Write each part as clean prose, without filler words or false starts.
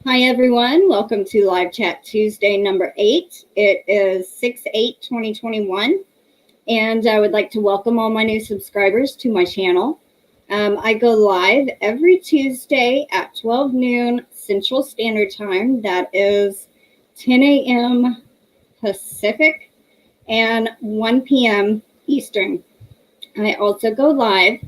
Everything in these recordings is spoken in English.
Hi, everyone. Welcome to Live Chat Tuesday number 8. It is 6/8/2021, and I would like to welcome all my new subscribers to my channel. I go live every Tuesday at 12 noon Central Standard Time. That is 10 a.m. Pacific and 1 p.m. Eastern. I also go live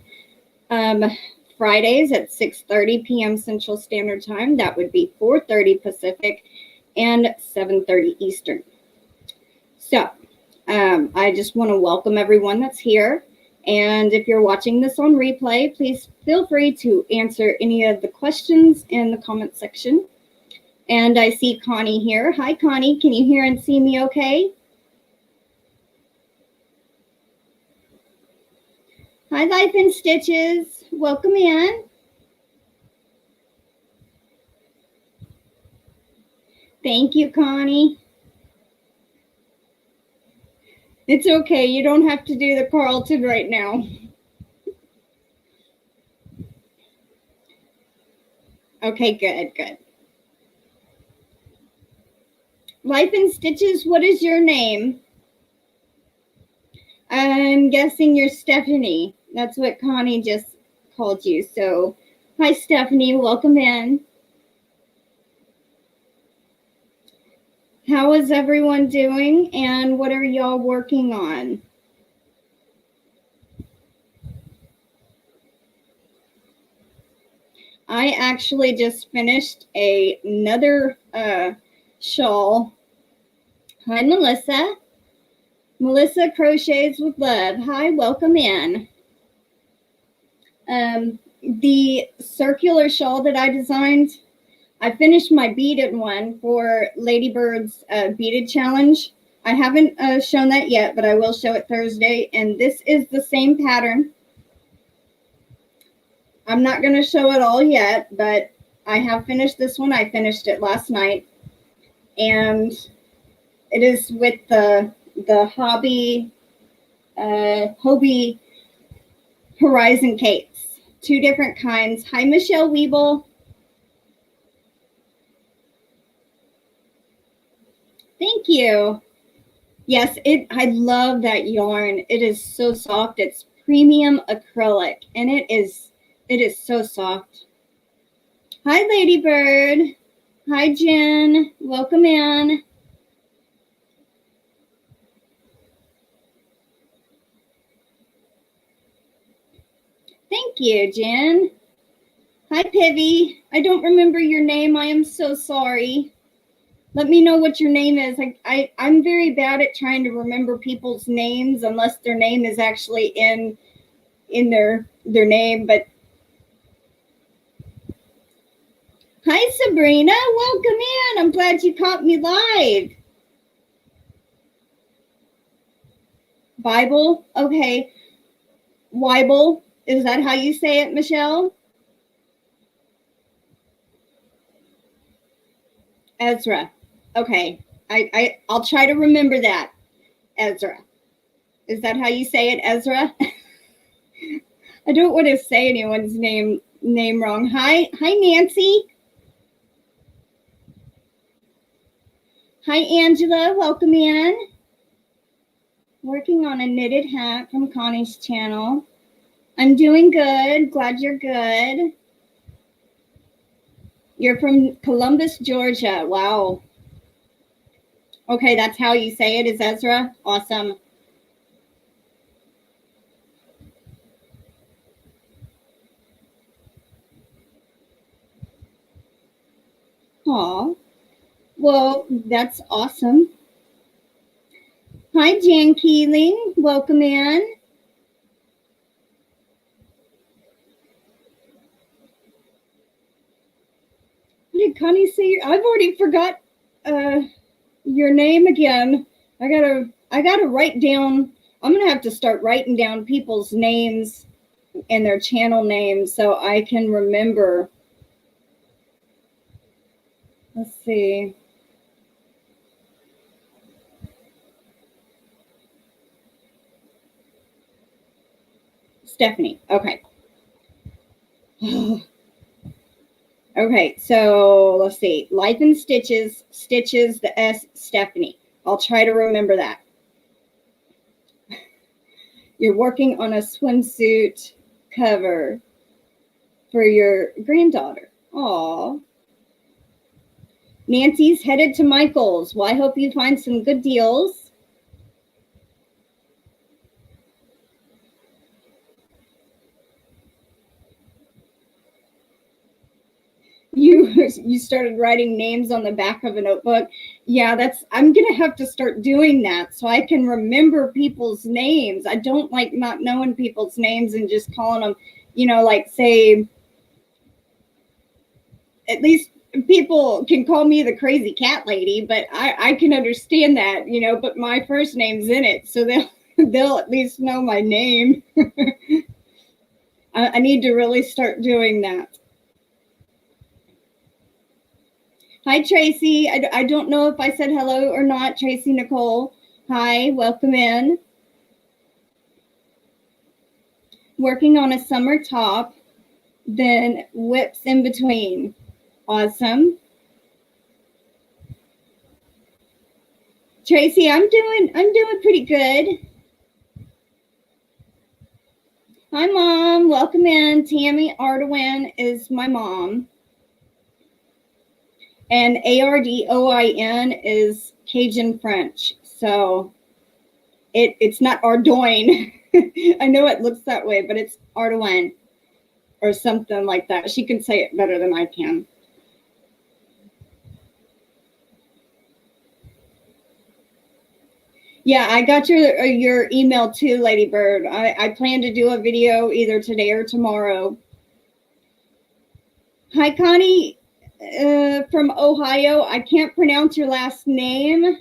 Fridays at 6:30 p.m. Central Standard Time. That would be 4:30 Pacific and 7:30 Eastern. So I just want to welcome everyone that's here. And if you're watching this on replay, please feel free to answer any of the questions in the comment section. And I see Connie here. Hi, Connie. Can you hear and see me okay? Hi, Life in Stitches. Welcome in. Thank you, Connie. It's okay. You don't have to do the Carlton right now. Okay, good. Life in Stitches, what is your name? I'm guessing you're Stephanie. That's what Connie just called you. So, hi, Stephanie. Welcome in. How is everyone doing, and what are y'all working on? I actually just finished another shawl. Hi, Melissa. Melissa Crochets with Love. Hi, welcome in. The circular shawl that I designed, I finished my beaded one for Ladybird's beaded challenge. I haven't shown that yet, but I will show it Thursday. And this is the same pattern. I'm not going to show it all yet, but I have finished this one. I finished it last night. And it is with the Hobby Horizon Capes. 2 different kinds. Hi, Michelle Weeble. Thank you. Yes, I love that yarn. It is so soft. It's premium acrylic, and it is so soft. Hi, Ladybird. Hi, Jen. Welcome in. Thank you, Jen. Hi, Pivy. I don't remember your name. I am so sorry. Let me know what your name is. I'm very bad at trying to remember people's names unless their name is actually in their name. But hi, Sabrina. Welcome in. I'm glad you caught me live. Bible? Okay. Weibel. Is that how you say it, Michelle? Ezra. Okay. I'll try to remember that. Ezra. Is that how you say it, Ezra? I don't want to say anyone's name wrong. Hi, Nancy. Hi, Angela. Welcome in. Working on a knitted hat from Connie's channel. I'm doing good. Glad you're good. You're from Columbus, Georgia. Wow. Okay, that's how you say it, is Ezra? Awesome. Aw. Well, that's awesome. Hi, Jan Keeling. Welcome in. What did Connie say? I've already forgot your name again. I gotta write down. I'm gonna have to start writing down people's names and their channel names so I can remember. Let's see. Stephanie. Okay. Okay, so let's see. Life in Stitches, Stitches, the S, Stephanie. I'll try to remember that. You're working on a swimsuit cover for your granddaughter. Aw. Nancy's headed to Michael's. Well, I hope you find some good deals. You started writing names on the back of a notebook. Yeah, I'm gonna have to start doing that so I can remember people's names. I don't like not knowing people's names and just calling them, like say, at least people can call me the crazy cat lady, but I can understand that, but my first name's in it, so they'll at least know my name. I need to really start doing that. Hi, Tracy. I don't know if I said hello or not. Tracy Nicole. Hi, welcome in. Working on a summer top, then whips in between. Awesome. Tracy, I'm doing pretty good. Hi, Mom. Welcome in. Tammy Ardoin is my mom. And Ardoin is Cajun French. So it's not Ardoin. I know it looks that way, but it's Ardoin or something like that. She can say it better than I can. Yeah, I got your email too, Lady Bird. I plan to do a video either today or tomorrow. Hi, Connie from Ohio. I can't pronounce your last name,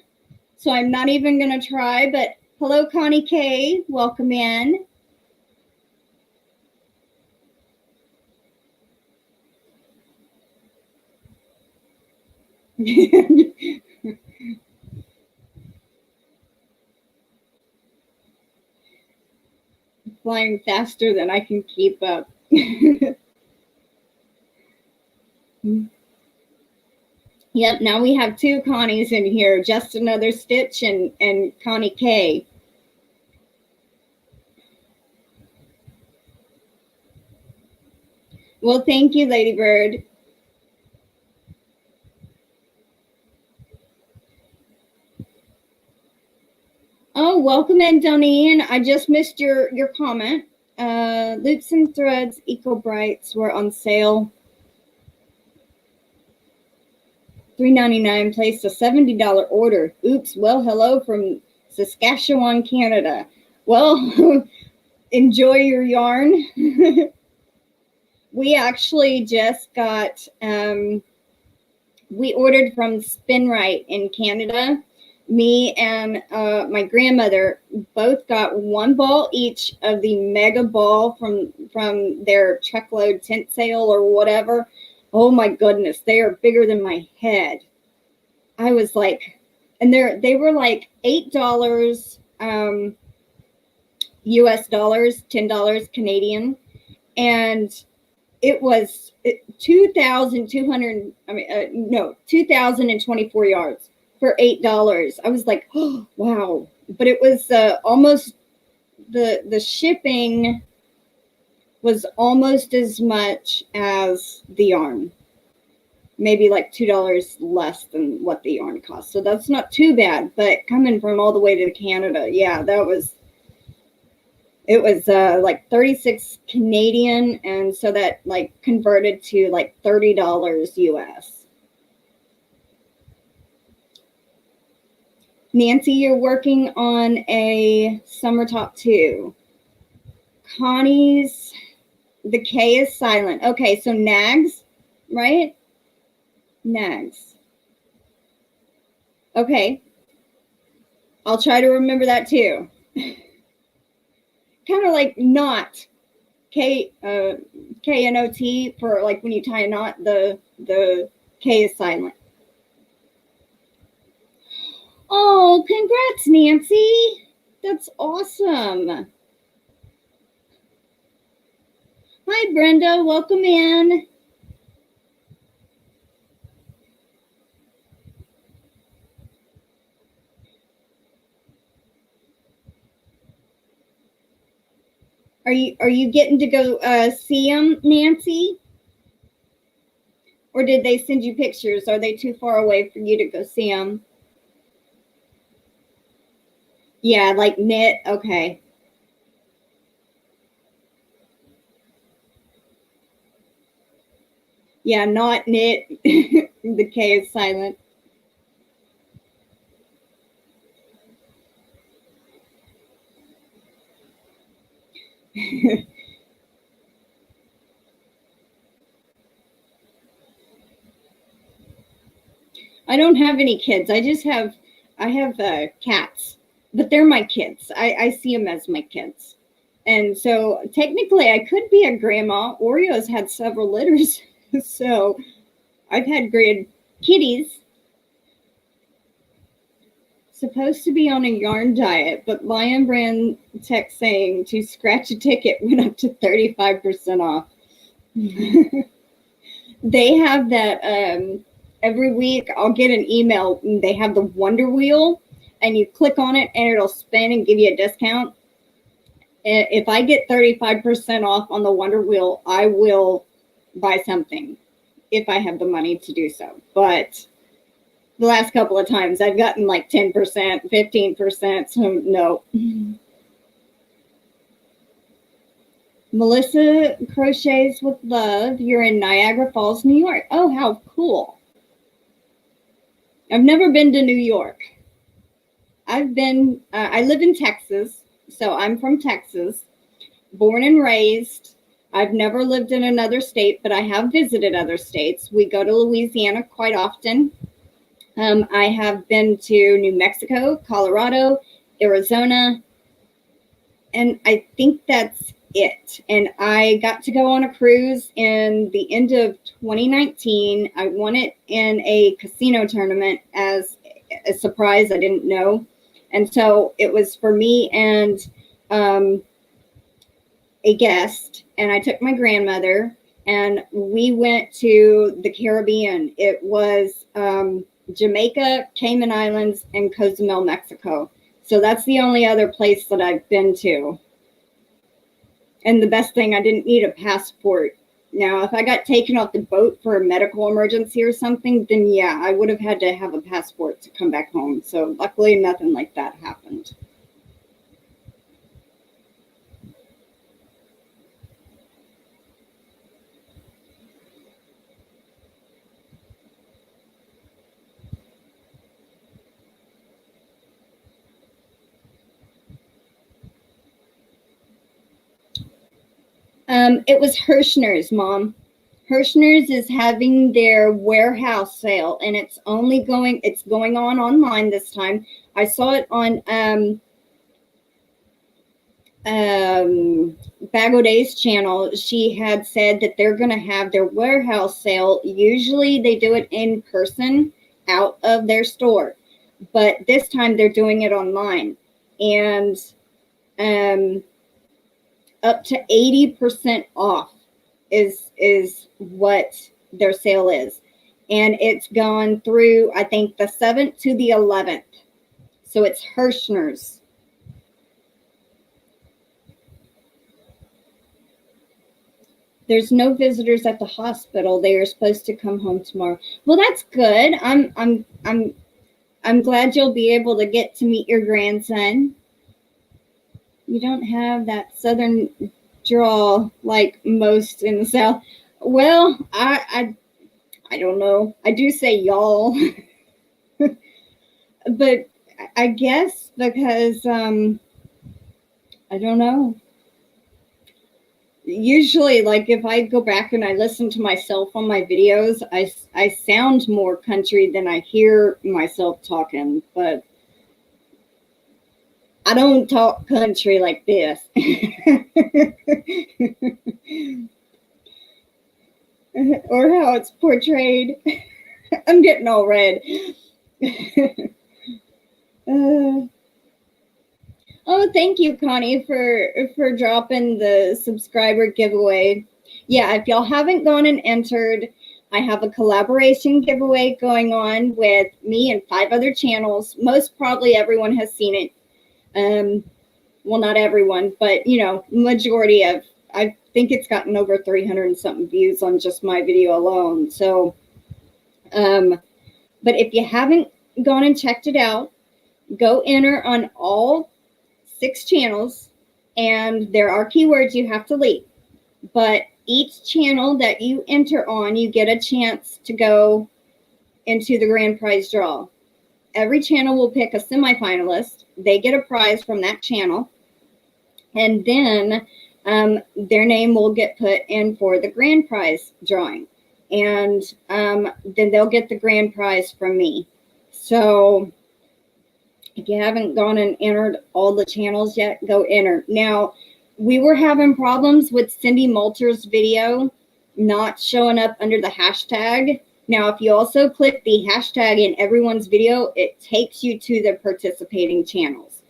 so I'm not even going to try, but hello, Connie K. Welcome in. Flying faster than I can keep up. Yep, now we have two Connies in here, Just Another Stitch and Connie K. Well, thank you, Lady Bird. Oh, welcome in, Donine. I just missed your comment. Loops and Threads Eco Brights were on sale. $3.99, placed a $70 order. Oops, well, hello from Saskatchewan, Canada. Well, enjoy your yarn. We actually just got, we ordered from Spinrite in Canada. Me and my grandmother both got one ball each of the mega ball from their truckload tent sale or whatever. Oh my goodness, they are bigger than my head. I was like, and they were like $8 US dollars, $10 Canadian, and it was 2,200. I mean, no, 2,024 yards for $8. I was like, oh wow! But it was almost the shipping was almost as much as the yarn. Maybe like $2 less than what the yarn cost. So that's not too bad. But coming from all the way to Canada, yeah, it was like 36 Canadian, and so that like converted to like $30 US. Nancy, you're working on a summer top too. Connie's, the K is silent. Okay, so Nags, right? Nags. Okay. I'll try to remember that too. Kind of like knot. K-N-O-T for like when you tie a knot, the K is silent. Oh, congrats, Nancy. That's awesome. Hi, Brenda. Welcome in. Are you getting to go see them, Nancy? Or did they send you pictures? Are they too far away for you to go see them? Yeah, like knit. Okay. Yeah, not knit. The K is silent. I don't have any kids. I have cats, but they're my kids. I see them as my kids. And so technically I could be a grandma. Oreo's had several litters. So I've had grand kitties. Supposed to be on a yarn diet, but Lion Brand text saying to scratch a ticket went up to 35% off. They have that every week. I'll get an email. They have the Wonder Wheel, and you click on it, and it'll spin and give you a discount. If I get 35% off on the Wonder Wheel, I will buy something if I have the money to do so. But the last couple of times I've gotten like 10%, 15%. So no. Melissa Crochets with Love. You're in Niagara Falls, New York. Oh, how cool. I've never been to New York. I live in Texas, so I'm from Texas, born and raised. I've never lived in another state, but I have visited other states. We go to Louisiana quite often. I have been to New Mexico, Colorado, Arizona, and I think that's it. And I got to go on a cruise in the end of 2019. I won it in a casino tournament as a surprise. I didn't know. And so it was for me and a guest, and I took my grandmother, and we went to the Caribbean. It was Jamaica, Cayman Islands, and Cozumel, Mexico. So that's the only other place that I've been to. And the best thing, I didn't need a passport. Now, if I got taken off the boat for a medical emergency or something, then yeah, I would have had to have a passport to come back home. So luckily, nothing like that happened. It was Hirschner's, Mom. Hirschner's is having their warehouse sale, and it's going on online this time. I saw it on Bag O'Day's channel. She had said that they're going to have their warehouse sale. Usually they do it in person out of their store, but this time they're doing it online, and up to 80% off is what their sale is. And it's gone through, I think, the 7th to the 11th. So it's Hirschner's. There's no visitors at the hospital. They are supposed to come home tomorrow. Well, that's good. I'm glad you'll be able to get to meet your grandson. You don't have that southern drawl like most in the South. Well, I don't know. I do say y'all, but I guess because I don't know. Usually, like if I go back and I listen to myself on my videos, I sound more country than I hear myself talking, but I don't talk country like this. Or how it's portrayed. I'm getting all red. Oh, thank you, Connie, for dropping the subscriber giveaway. Yeah, if y'all haven't gone and entered, I have a collaboration giveaway going on with me and 5 other channels. Most probably everyone has seen it. well, not everyone, but, you know, majority of, I think it's gotten over 300 and something views on just my video alone. So, but if you haven't gone and checked it out, go enter on all 6 channels, and there are keywords you have to leave. But each channel that you enter on, you get a chance to go into the grand prize draw. Every channel will pick a semifinalist. They get a prize from that channel. And then their name will get put in for the grand prize drawing. And then they'll get the grand prize from me. So if you haven't gone and entered all the channels yet, go enter. Now, we were having problems with Cindy Moulter's video not showing up under the hashtag. Now, if you also click the hashtag in everyone's video, it takes you to the participating channels.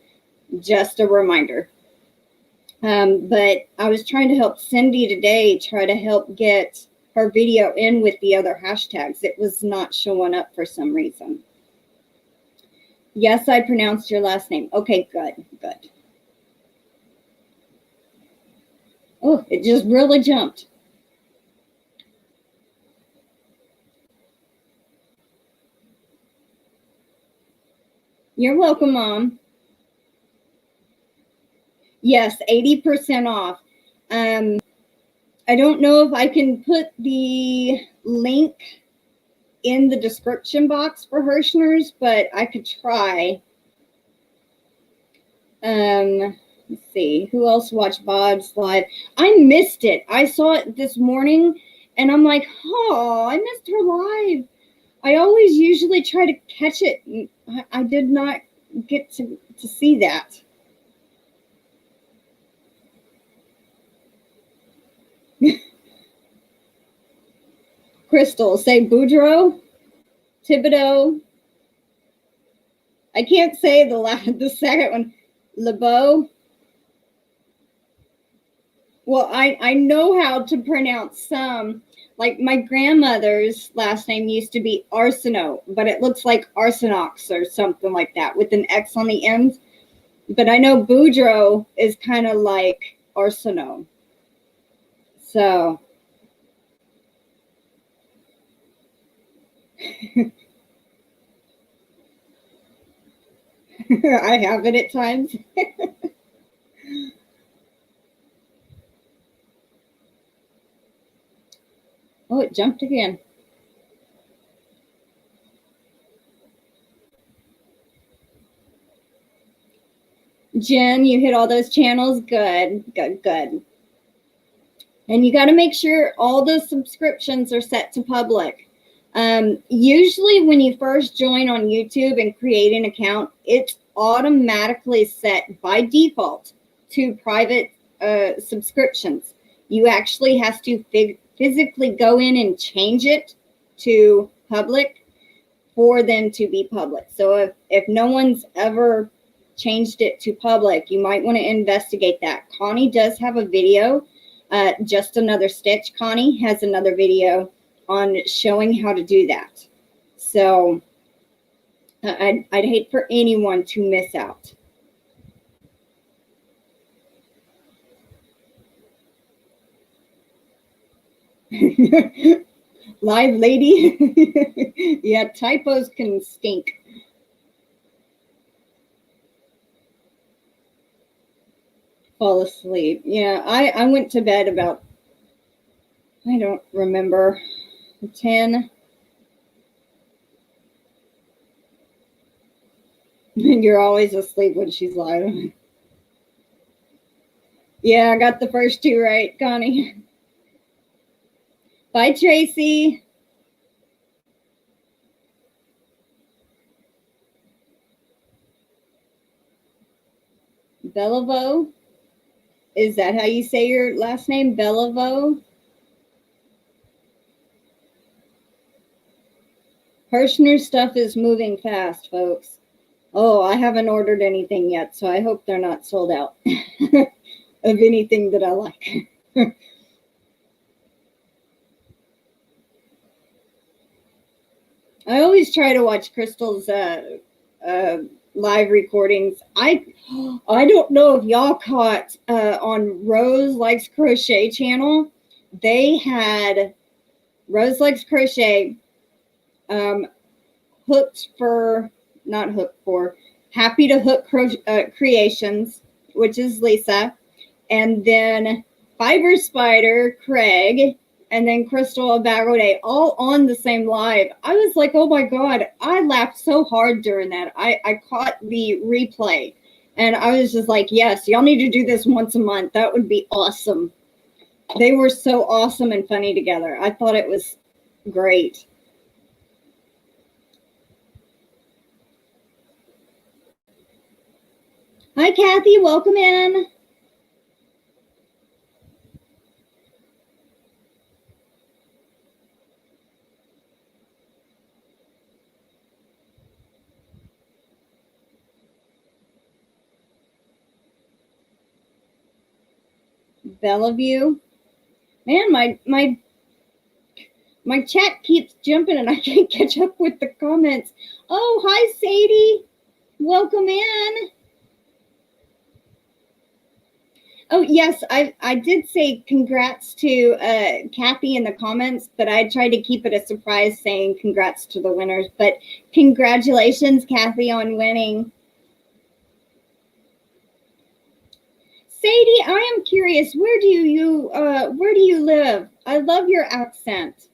Just a reminder. But I was trying to help Cindy today try to help get her video in with the other hashtags. It was not showing up for some reason. Yes, I pronounced your last name. Okay, good, good. Oh, it just really jumped. You're welcome, Mom. Yes, 80% off. I don't know if I can put the link in the description box for Hirschner's, but I could try. Let's see, who else watched Bob's live? I missed it. I saw it this morning, and I'm like, oh, I missed her live. I always usually try to catch it. I did not get to see that. Crystal, say Boudreaux, Thibodeau. I can't say the second one. LeBeau. Well, I know how to pronounce some. Like my grandmother's last name used to be Arsenault, but it looks like Arsenox or something like that with an X on the end. But I know Boudreaux is kind of like Arsenault. So. I have it at times. Oh, it jumped again. Jen, you hit all those channels. Good, good, good. And you got to make sure all those subscriptions are set to public. Usually when you first join on YouTube and create an account, it's automatically set by default to private subscriptions. You actually have to physically go in and change it to public for them to be public. So if no one's ever changed it to public, you might want to investigate that. Connie does have a video. Just Another Stitch, Connie has another video on showing how to do that. So I'd hate for anyone to miss out. Live lady. Yeah, typos can stink. Fall asleep. Yeah, I went to bed about, I don't remember, 10. You're always asleep when she's live. Yeah, I got the first 2 right, Connie. Bye, Tracy. Bellavo? Is that how you say your last name, Bellavo? Hirschner's stuff is moving fast, folks. Oh, I haven't ordered anything yet, so I hope they're not sold out of anything that I like. I always try to watch Crystal's live recordings. I don't know if y'all caught on Rose Likes Crochet channel. They had Rose Likes Crochet Happy to Hook Creations, which is Lisa, and then Fiber Spider, Craig, and then Crystal Bagode, all on the same live. I was like, oh my God, I laughed so hard during that. I caught the replay, and I was just like, yes, y'all need to do this once a month. That would be awesome. They were so awesome and funny together. I thought it was great. Hi, Kathy. Welcome in. Bellevue. Man, my chat keeps jumping and I can't catch up with the comments. Oh, hi, Sadie. Welcome in. Oh, yes, I did say congrats to Kathy in the comments, but I tried to keep it a surprise saying congrats to the winners. But congratulations, Kathy, on winning. Sadie, I am curious, where do you live? I love your accent.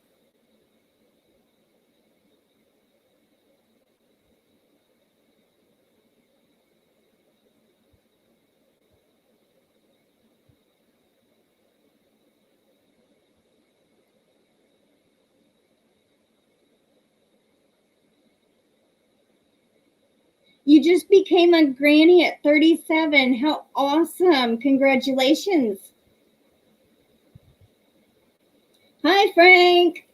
You just became a granny at 37. How awesome. Congratulations. Hi, Frank.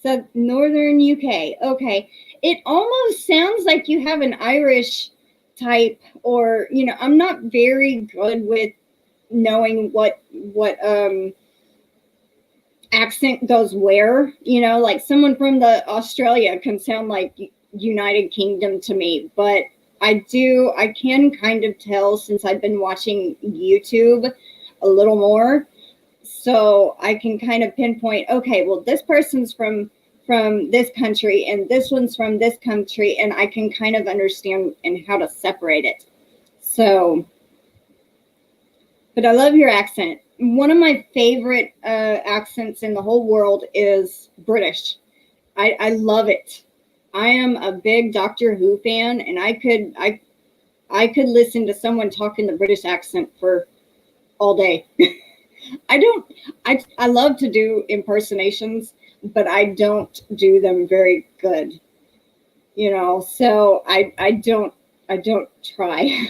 So northern UK. Okay. It almost sounds like you have an Irish type, or I'm not very good with knowing what accent goes where. Like someone from the Australia can sound like United Kingdom to me, but I can kind of tell since I've been watching YouTube a little more. So I can kind of pinpoint, okay, well, this person's from this country and this one's from this country, and I can kind of understand and how to separate it. So, but I love your accent. One of my favorite accents in the whole world is British. I love it. I am a big Doctor Who fan, and I could listen to someone talk in the British accent for all day. I love to do impersonations, but I don't do them very good. So I don't try.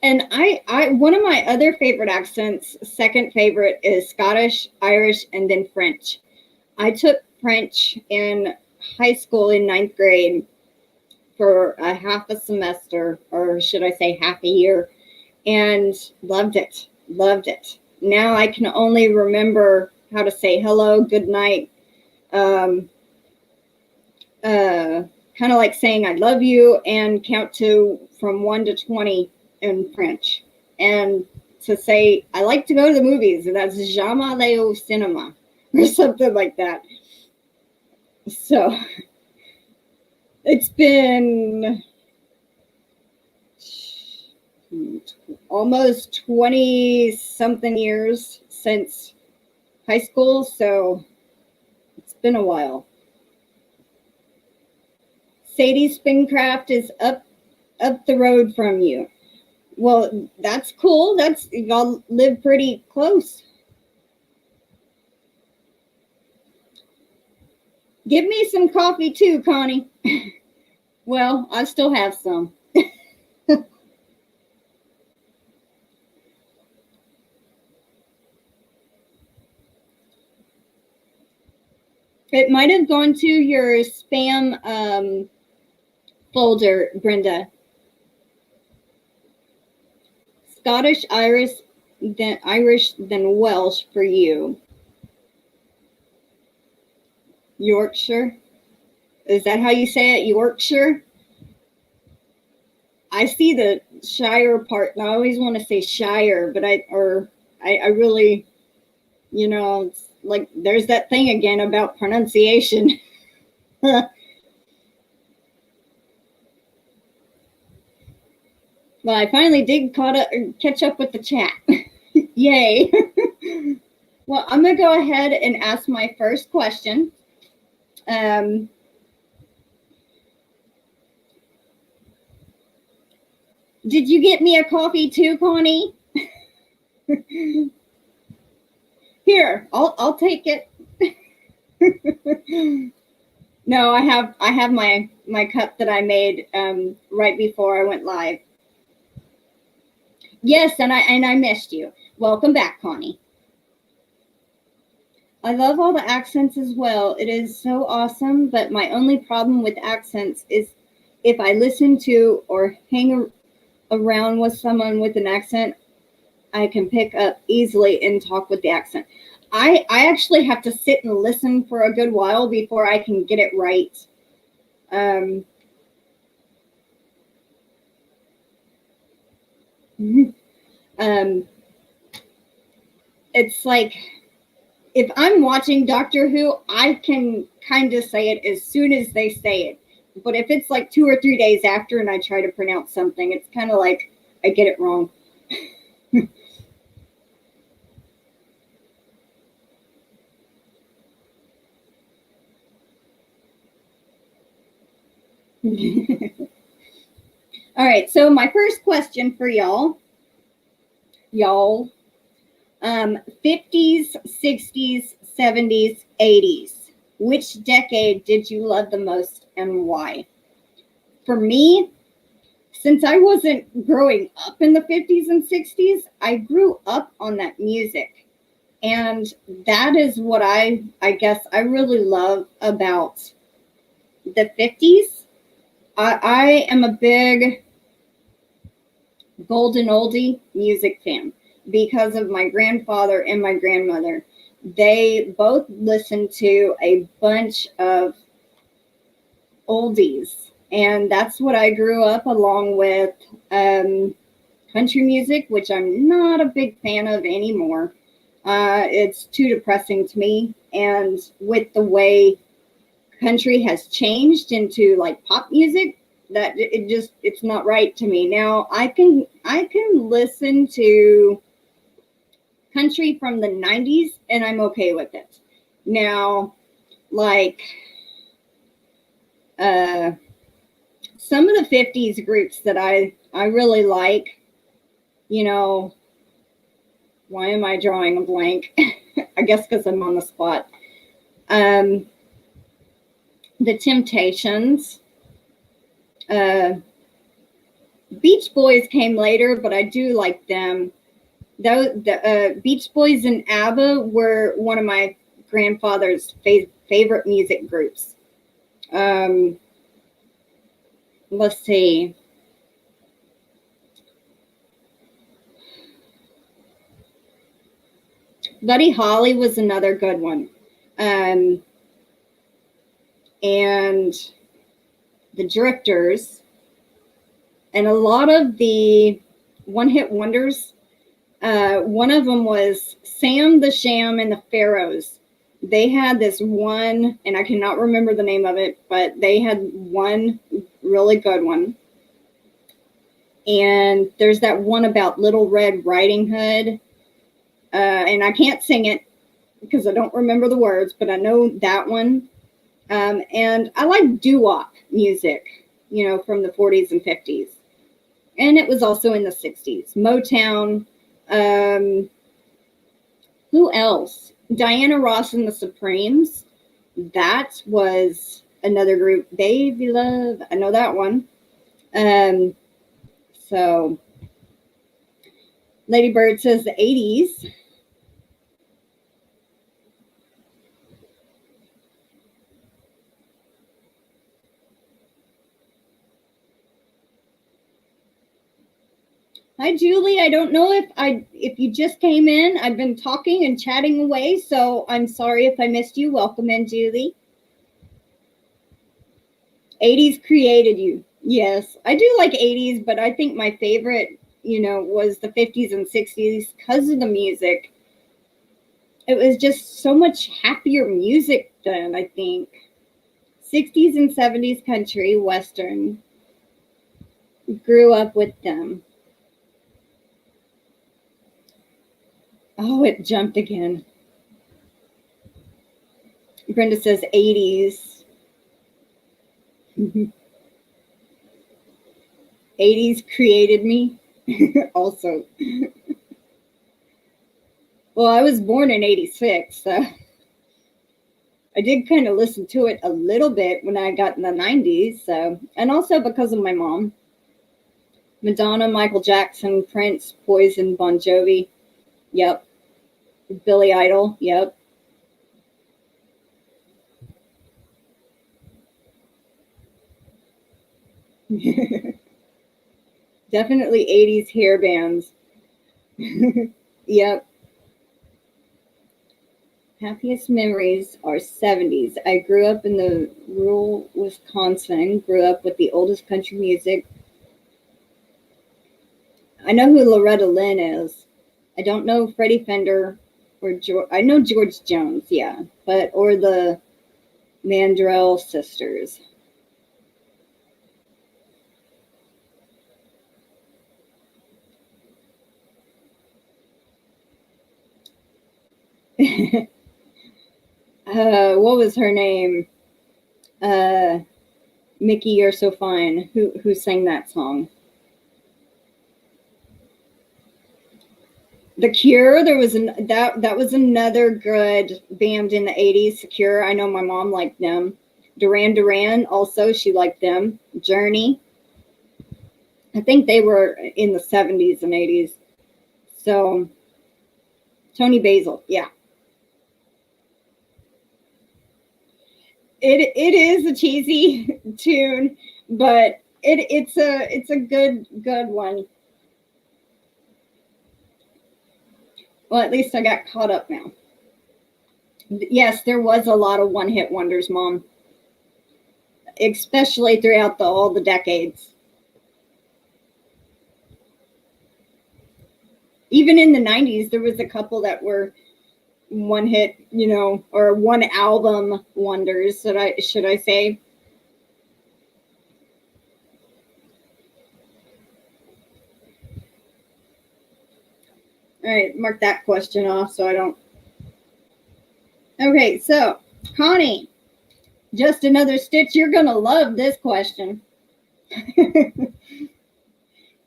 And I one of my other favorite accents, second favorite, is Scottish, Irish, and then French. I took French in high school in 9th grade for a half a semester, or should I say half a year, and loved it. Loved it. Now I can only remember how to say hello, good night, kind of like saying I love you, and count to from 1 to 20 in French. And to say I like to go to the movies, and that's j'aime aller au cinéma or something like that. So it's been almost 20 something years since high school, so it's been a while. Sadie Spincraft is up the road from you. Well, that's cool. Y'all live pretty close. Give me some coffee too, Connie. Well, I still have some. It might have gone to your spam folder, Brenda. Scottish, Irish, then Welsh for you. Yorkshire. Is that how you say it? Yorkshire? I see the Shire part, and I always want to say Shire, but I really, it's like there's that thing again about pronunciation. Well, I finally did catch up with the chat. Yay. Well, I'm going to go ahead and ask my first question. Did you get me a coffee too, Connie? Here, I'll take it. No, I have my cup that I made right before I went live. Yes, and I missed you. Welcome back, Connie. I love all the accents as well. It is so awesome, but my only problem with accents is if I listen to or hang around with someone with an accent, I can pick up easily and talk with the accent. I actually have to sit and listen for a good while before I can get it right. It's like if I'm watching Doctor Who, I can kind of say it as soon as they say it. But if it's like 2 or 3 days after and I try to pronounce something, it's kind of like I get it wrong. All right, so my first question for y'all, 50s, 60s, 70s, 80s. Which decade did you love the most and why? For me, since I wasn't growing up in the 50s and 60s, I grew up on that music. And that is what I guess I really love about the 50s. I am a big golden oldie music fan because of my grandfather and my grandmother. They both listened to a bunch of oldies, and that's what I grew up along with. Country music, which I'm not a big fan of anymore. It's too depressing to me, and with the way country has changed into like pop music, that it's not right to me. Now I can listen to country from the 90s and I'm okay with it. Now, like some of the 50s groups that I really like, why am I drawing a blank? I guess because I'm on the spot. The Temptations. Beach Boys came later, but I do like them. The Beach Boys and ABBA were one of my grandfather's favorite music groups. Let's see. Buddy Holly was another good one. And the Drifters, and a lot of the one-hit wonders. One of them was Sam the Sham and the Pharaohs. They had this one, and I cannot remember the name of it, but they had one really good one. And there's that one about Little Red Riding Hood. And I can't sing it because I don't remember the words, but I know that one. And I like doo-wop music, from the 40s and 50s. And it was also in the 60s. Motown. Who else? Diana Ross and the Supremes. that was another group, Baby Love. I know that one. So Lady Bird says the 80s. Hi, Julie. I don't know if you just came in. I've been talking and chatting away, so I'm sorry if I missed you. Welcome in, Julie. 80s created you. Yes, I do like 80s, but I think my favorite, was the 50s and 60s because of the music. It was just so much happier music then, I think. 60s and 70s country, Western. Grew up with them. Oh, it jumped again. Brenda says 80s. 80s created me. Also. Well, I was born in 86, so I did kind of listen to it a little bit when I got in the 90s. So, and also because of my mom. Madonna, Michael Jackson, Prince, Poison, Bon Jovi. Yep. Billy Idol. Yep. Definitely 80s hair bands. Yep. Happiest memories are 70s. I grew up in the rural Wisconsin, grew up with the oldest country music. I know who Loretta Lynn is. I don't know Freddie Fender or George. I know George Jones, yeah, or the Mandrell sisters. What was her name? Mickey, You're So Fine. Who sang that song? The Cure. There was that was another good band in the 80s. The Cure. I know my mom liked them. Duran Duran also, she liked them. Journey. I think they were in the 70s and 80s. So Tony Basil, yeah. It is a cheesy tune, but it's a good one. Well, at least I got caught up now. Yes, there was a lot of one-hit wonders, Mom. Especially throughout all the decades. Even in the 90s, there was a couple that were one hit, or one album wonders, should I say. All right, mark that question off so I don't. Okay, so Connie, just another stitch. You're going to love this question.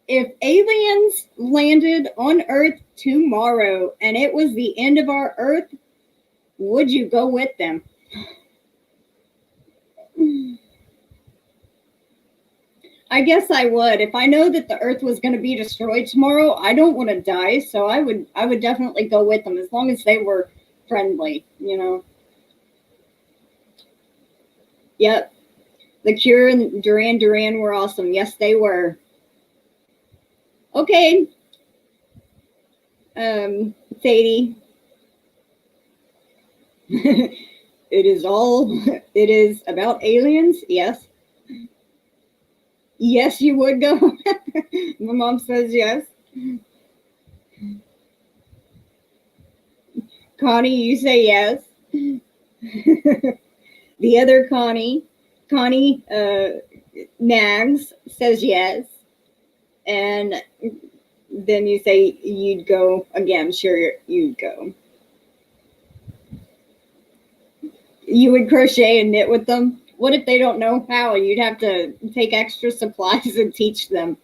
If aliens landed on Earth tomorrow and it was the end of our Earth, would you go with them? I guess I would. If I know that the Earth was going to be destroyed tomorrow, I don't want to die, so I would definitely go with them as long as they were friendly, Yep. The Cure and Duran Duran were awesome. Yes, they were. Okay. Sadie. It is about aliens. Yes. Yes, you would go. My mom says yes. Connie, you say yes. The other Connie Nags says yes. And then you say you'd go again. Sure, you'd go. You would crochet and knit with them? What if they don't know how? You'd have to take extra supplies and teach them.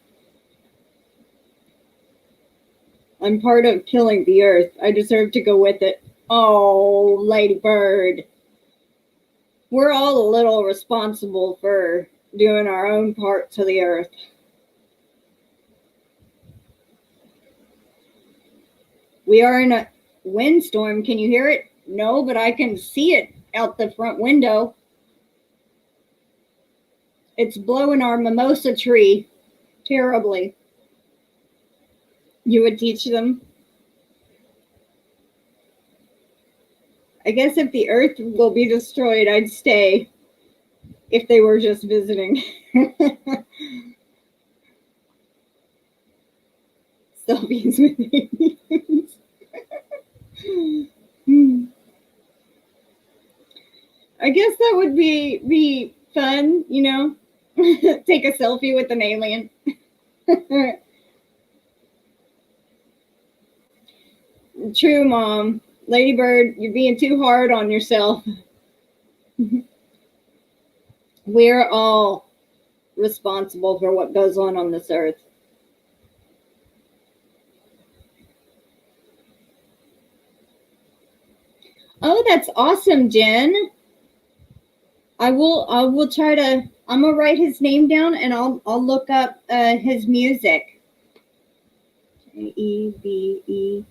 I'm part of killing the earth. I deserve to go with it. Oh, Lady Bird. we're all a little responsible for doing our own part to the earth. We are in a windstorm. Can you hear it? No, but I can see it out the front window. It's blowing our mimosa tree terribly. You would teach them? I guess if the earth will be destroyed, I'd stay if they were just visiting. Selfies with aliens. I guess that would be fun, you know? Take a selfie with an alien. True, Mom. Ladybird, you're being too hard on yourself. We're all responsible for what goes on this earth. Oh, that's awesome, Jen. I will try to, I'm gonna write his name down and I'll look up his music. J-E-B-E-D-I-A-H.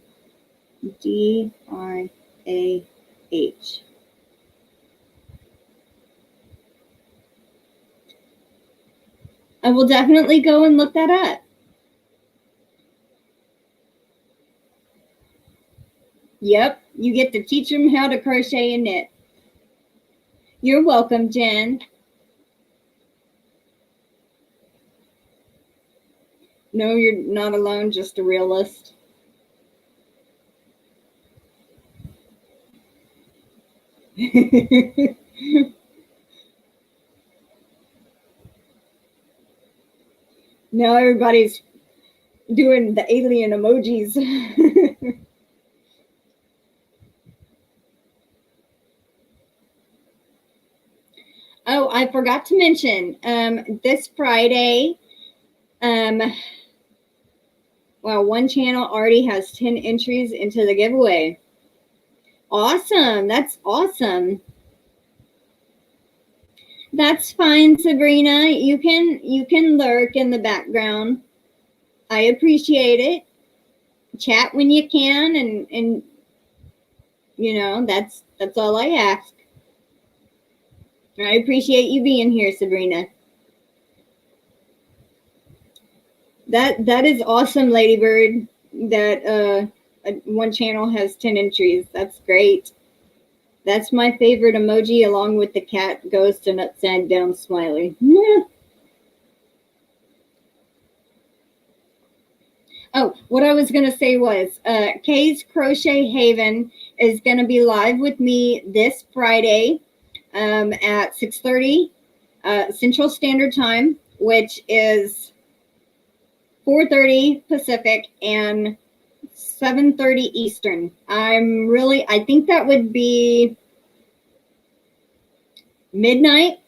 I will definitely go and look that up. Yep, you get to teach them how to crochet and knit. You're welcome, Jen. No, you're not alone, just a realist. Now everybody's doing the alien emojis. Oh, I forgot to mention, this Friday, well, one channel already has 10 entries into the giveaway. Awesome. That's awesome. That's fine, Sabrina. You can lurk in the background. I appreciate it. Chat when you can, and you know, that's all I ask. I appreciate you being here, Sabrina. That is awesome, Ladybird. That one channel has 10 entries. That's great. That's my favorite emoji, along with the cat, ghost, and upside down smiley. Yeah. Oh, what I was going to say was Kay's Crochet Haven is going to be live with me this Friday at 6:30 Central Standard Time, which is 4:30 Pacific and 7:30 Eastern. I think that would be midnight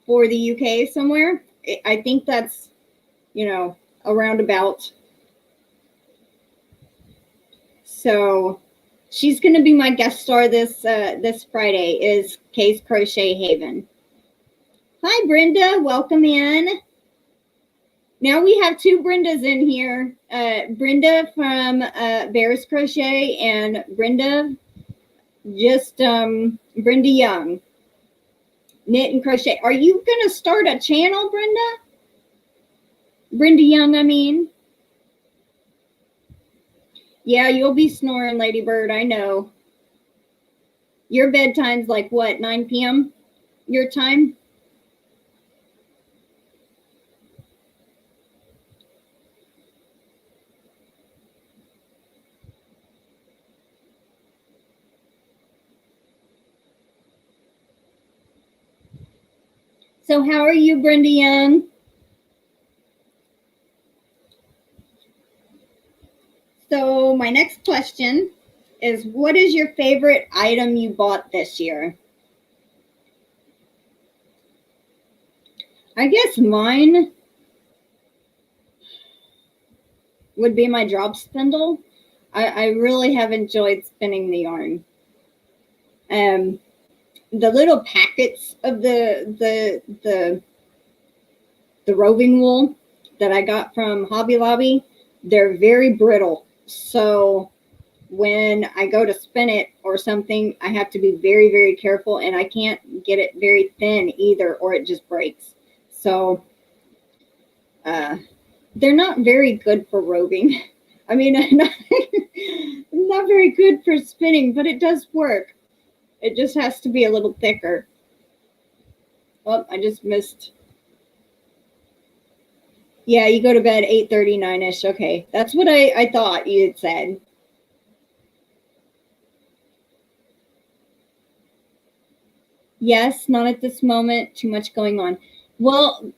for the UK somewhere. I think that's, you know, around about. So she's going to be my guest star this Friday, is Kay's Crochet Haven. Hi, Brenda. Welcome in. Now we have two Brendas in here. Brenda from Bears Crochet and Brenda, just Brenda Young. Knit and crochet. Are you going to start a channel, Brenda? Brenda Young, I mean. Yeah, you'll be snoring, Ladybird. I know. Your bedtime's like what, 9 p.m. your time? So how are you, Brenda Young? So my next question is, what is your favorite item you bought this year? I guess mine would be my drop spindle. I really have enjoyed spinning the yarn. the little packets of the roving wool that I got from Hobby Lobby, they're very brittle. So when I go to spin it or something, I have to be very, very careful, and I can't get it very thin either, or it just breaks. So they're not very good for roving. I mean, not very good for spinning, but it does work. It just has to be a little thicker. Oh, I just missed. Yeah, you go to bed 8:39-ish. Okay, that's what I thought you had said. Yes, not at this moment. Too much going on. Well,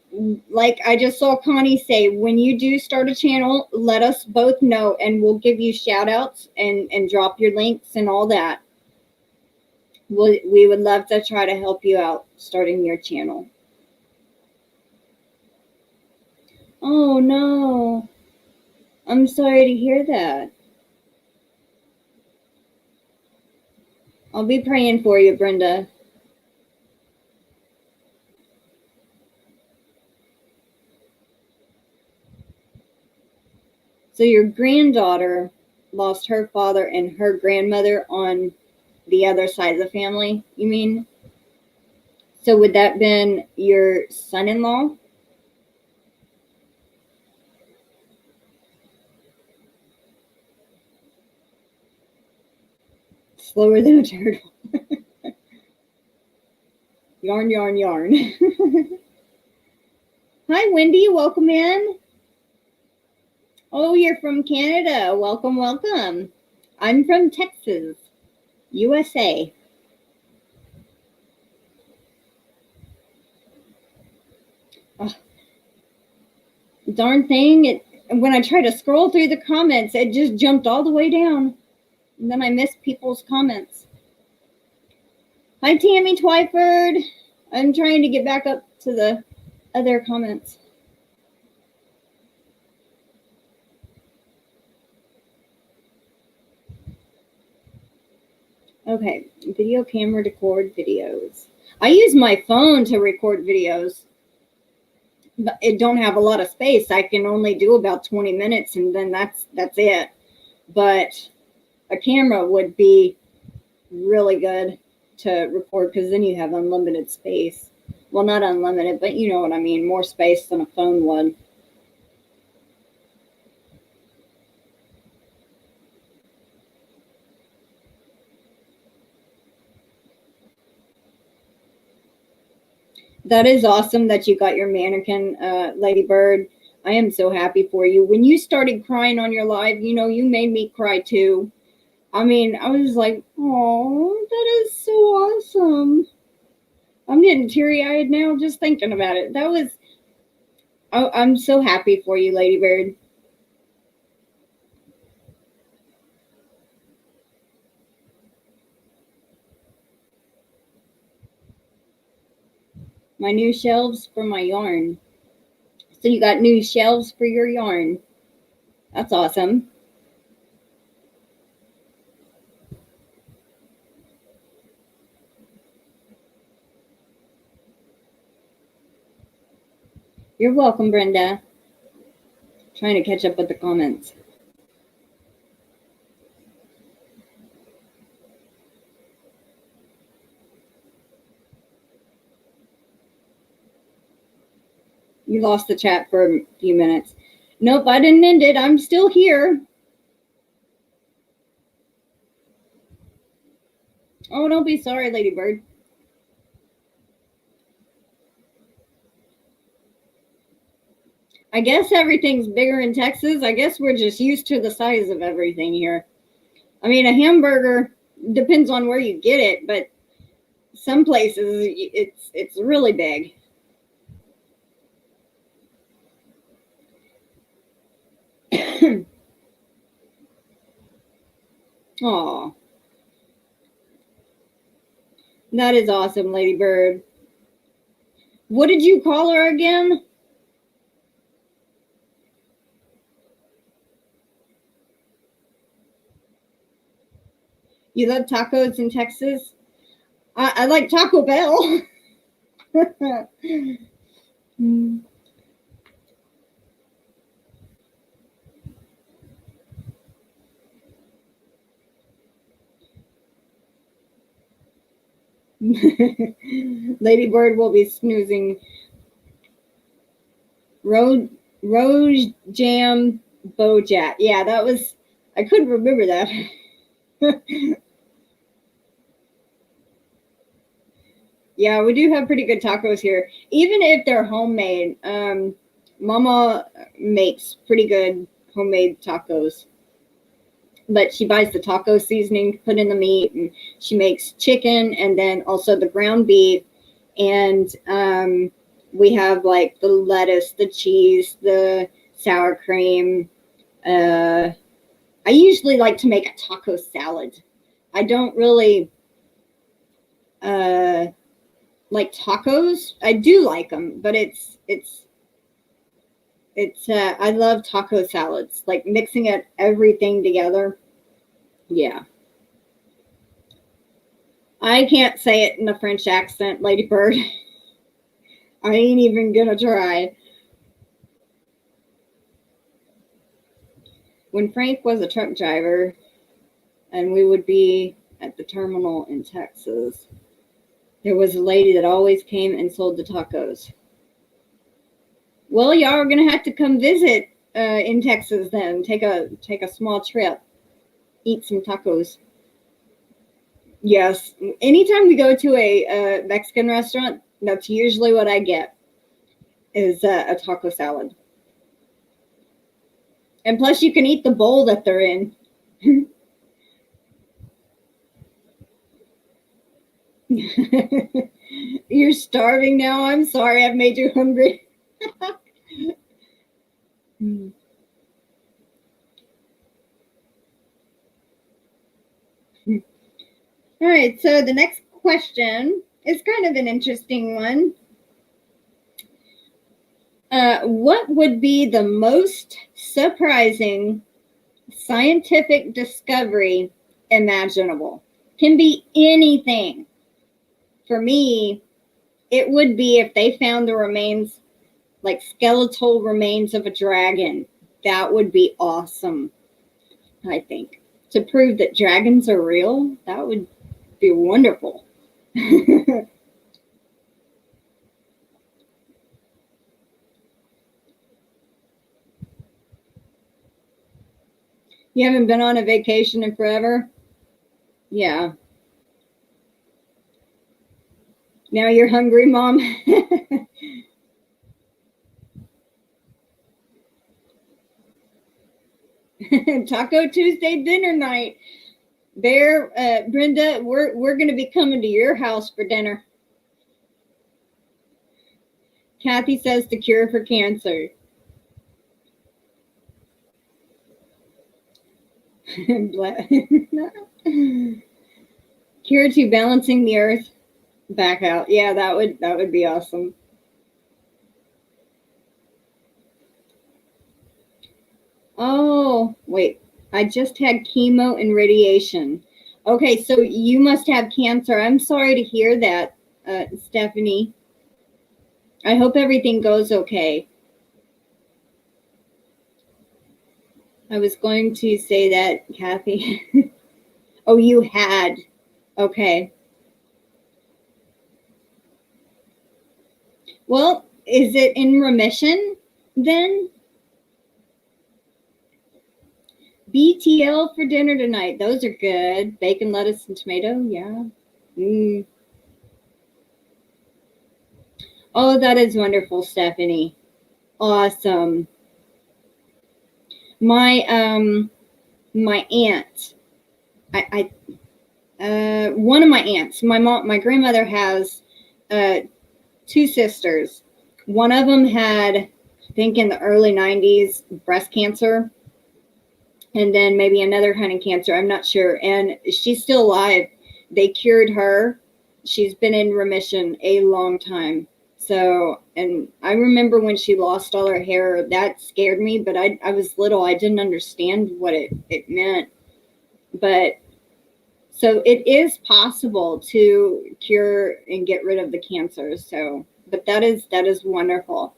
like I just saw Connie say, when you do start a channel, let us both know, and we'll give you shout outs and drop your links and all that. We would love to try to help you out starting your channel. Oh, no. I'm sorry to hear that. I'll be praying for you, Brenda. So your granddaughter lost her father and her grandmother on the other side of the family, you mean? So would that been your son-in-law? Slower than a turtle. Yarn, yarn, yarn. Hi, Wendy. Welcome in. Oh, you're from Canada. Welcome, welcome. I'm from Texas, USA. Oh, darn thing. When I try to scroll through the comments, it just jumped all the way down. And then I missed people's comments. Hi, Tammy Twyford. I'm trying to get back up to the other comments. Okay, video camera record videos. I use my phone to record videos. But it don't have a lot of space. I can only do about 20 minutes, and then that's it. But a camera would be really good to record, because then you have unlimited space. Well, not unlimited, but you know what I mean. More space than a phone would. That is awesome that you got your mannequin, Lady Bird. I am so happy for you. When you started crying on your live, you know, you made me cry too. I mean, I was like, oh, that is so awesome. I'm getting teary-eyed now just thinking about it. That was, I'm so happy for you, Lady Bird. My new shelves for my yarn. So you got new shelves for your yarn. That's awesome. You're welcome, Brenda. Trying to catch up with the comments. You lost the chat for a few minutes. Nope, I didn't end it. I'm still here. Oh, don't be sorry, Lady Bird. I guess everything's bigger in Texas. I guess we're just used to the size of everything here. I mean, a hamburger depends on where you get it, but some places it's really big. Oh, that is awesome, Lady Bird. What did you call her again? You love tacos in Texas? I like Taco Bell. Ladybird will be snoozing. Rose Jam Bojack. Yeah, that was, I couldn't remember that. Yeah, we do have pretty good tacos here. Even if they're homemade, Mama makes pretty good homemade tacos. But she buys the taco seasoning to put in the meat, and she makes chicken and then also the ground beef. And we have like the lettuce, the cheese, the sour cream. I usually like to make a taco salad. I don't really like tacos. I do like them, but it's I love taco salads, like mixing it everything together. Yeah. I can't say it in a French accent, Ladybird. I ain't even gonna try. When Frank was a truck driver and we would be at the terminal in Texas, there was a lady that always came and sold the tacos. Well, y'all are gonna have to come visit in Texas then. Take a small trip. Eat some tacos. Yes. Anytime we go to a Mexican restaurant, that's usually what I get is a taco salad. And plus you can eat the bowl that they're in. You're starving now? I'm sorry, I've made you hungry. All right, so the next question is kind of an interesting one. What would be the most surprising scientific discovery imaginable? Can be anything. For me, it would be if they found the remains, like skeletal remains of a dragon. That would be awesome, I think. To prove that dragons are real, that would be wonderful. You haven't been on a vacation in forever? Yeah. Now you're hungry, Mom? Taco Tuesday dinner night. Bear, Brenda, we're going to be coming to your house for dinner. Kathy says the cure for cancer. Cure to balancing the earth back out. Yeah, that would be awesome. Oh, wait. I just had chemo and radiation. Okay, so you must have cancer. I'm sorry to hear that, Stephanie. I hope everything goes okay. I was going to say that, Kathy. Oh, you had. Okay. Well, is it in remission then? BTL for dinner tonight. Those are good. Bacon, lettuce, and tomato. Yeah. Oh, that is wonderful, Stephanie. Awesome. My my aunt, one of my aunts, my grandmother has two sisters. One of them had, I think in the early 90s, breast cancer. And then maybe another kind of cancer. I'm not sure. And she's still alive. They cured her. She's been in remission a long time. So, and I remember when she lost all her hair, that scared me, but I was little. I didn't understand what it meant. But So it is possible to cure and get rid of the cancer. So, but that is wonderful.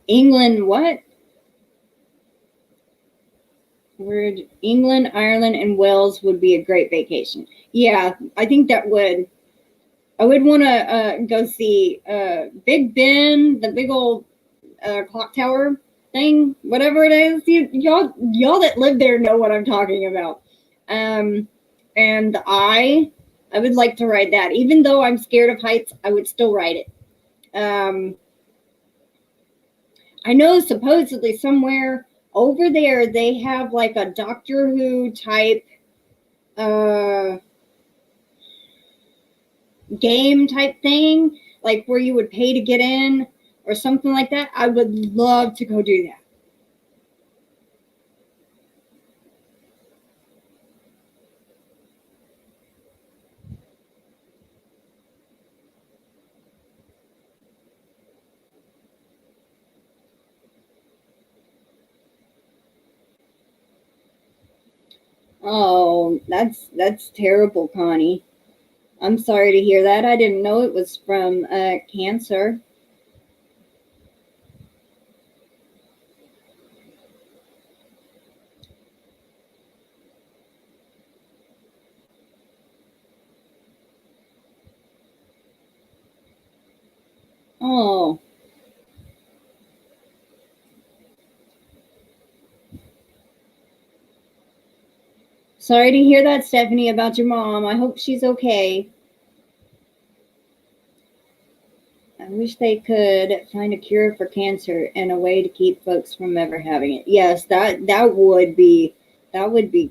England, what? Word England, Ireland, and Wales would be a great vacation. Yeah, I think that would. I would want to go see Big Ben, the big old clock tower thing, whatever it is. Y'all that live there know what I'm talking about. And I would like to ride that. Even though I'm scared of heights, I would still ride it. I know supposedly somewhere over there they have like a Doctor Who type game type thing, like where you would pay to get in or something like that. I would love to go do that. Oh, that's terrible, Connie. I'm sorry to hear that. I didn't know it was from cancer. Oh. Sorry to hear that, Stephanie, about your mom. I hope she's okay. I wish they could find a cure for cancer and a way to keep folks from ever having it. Yes, that would be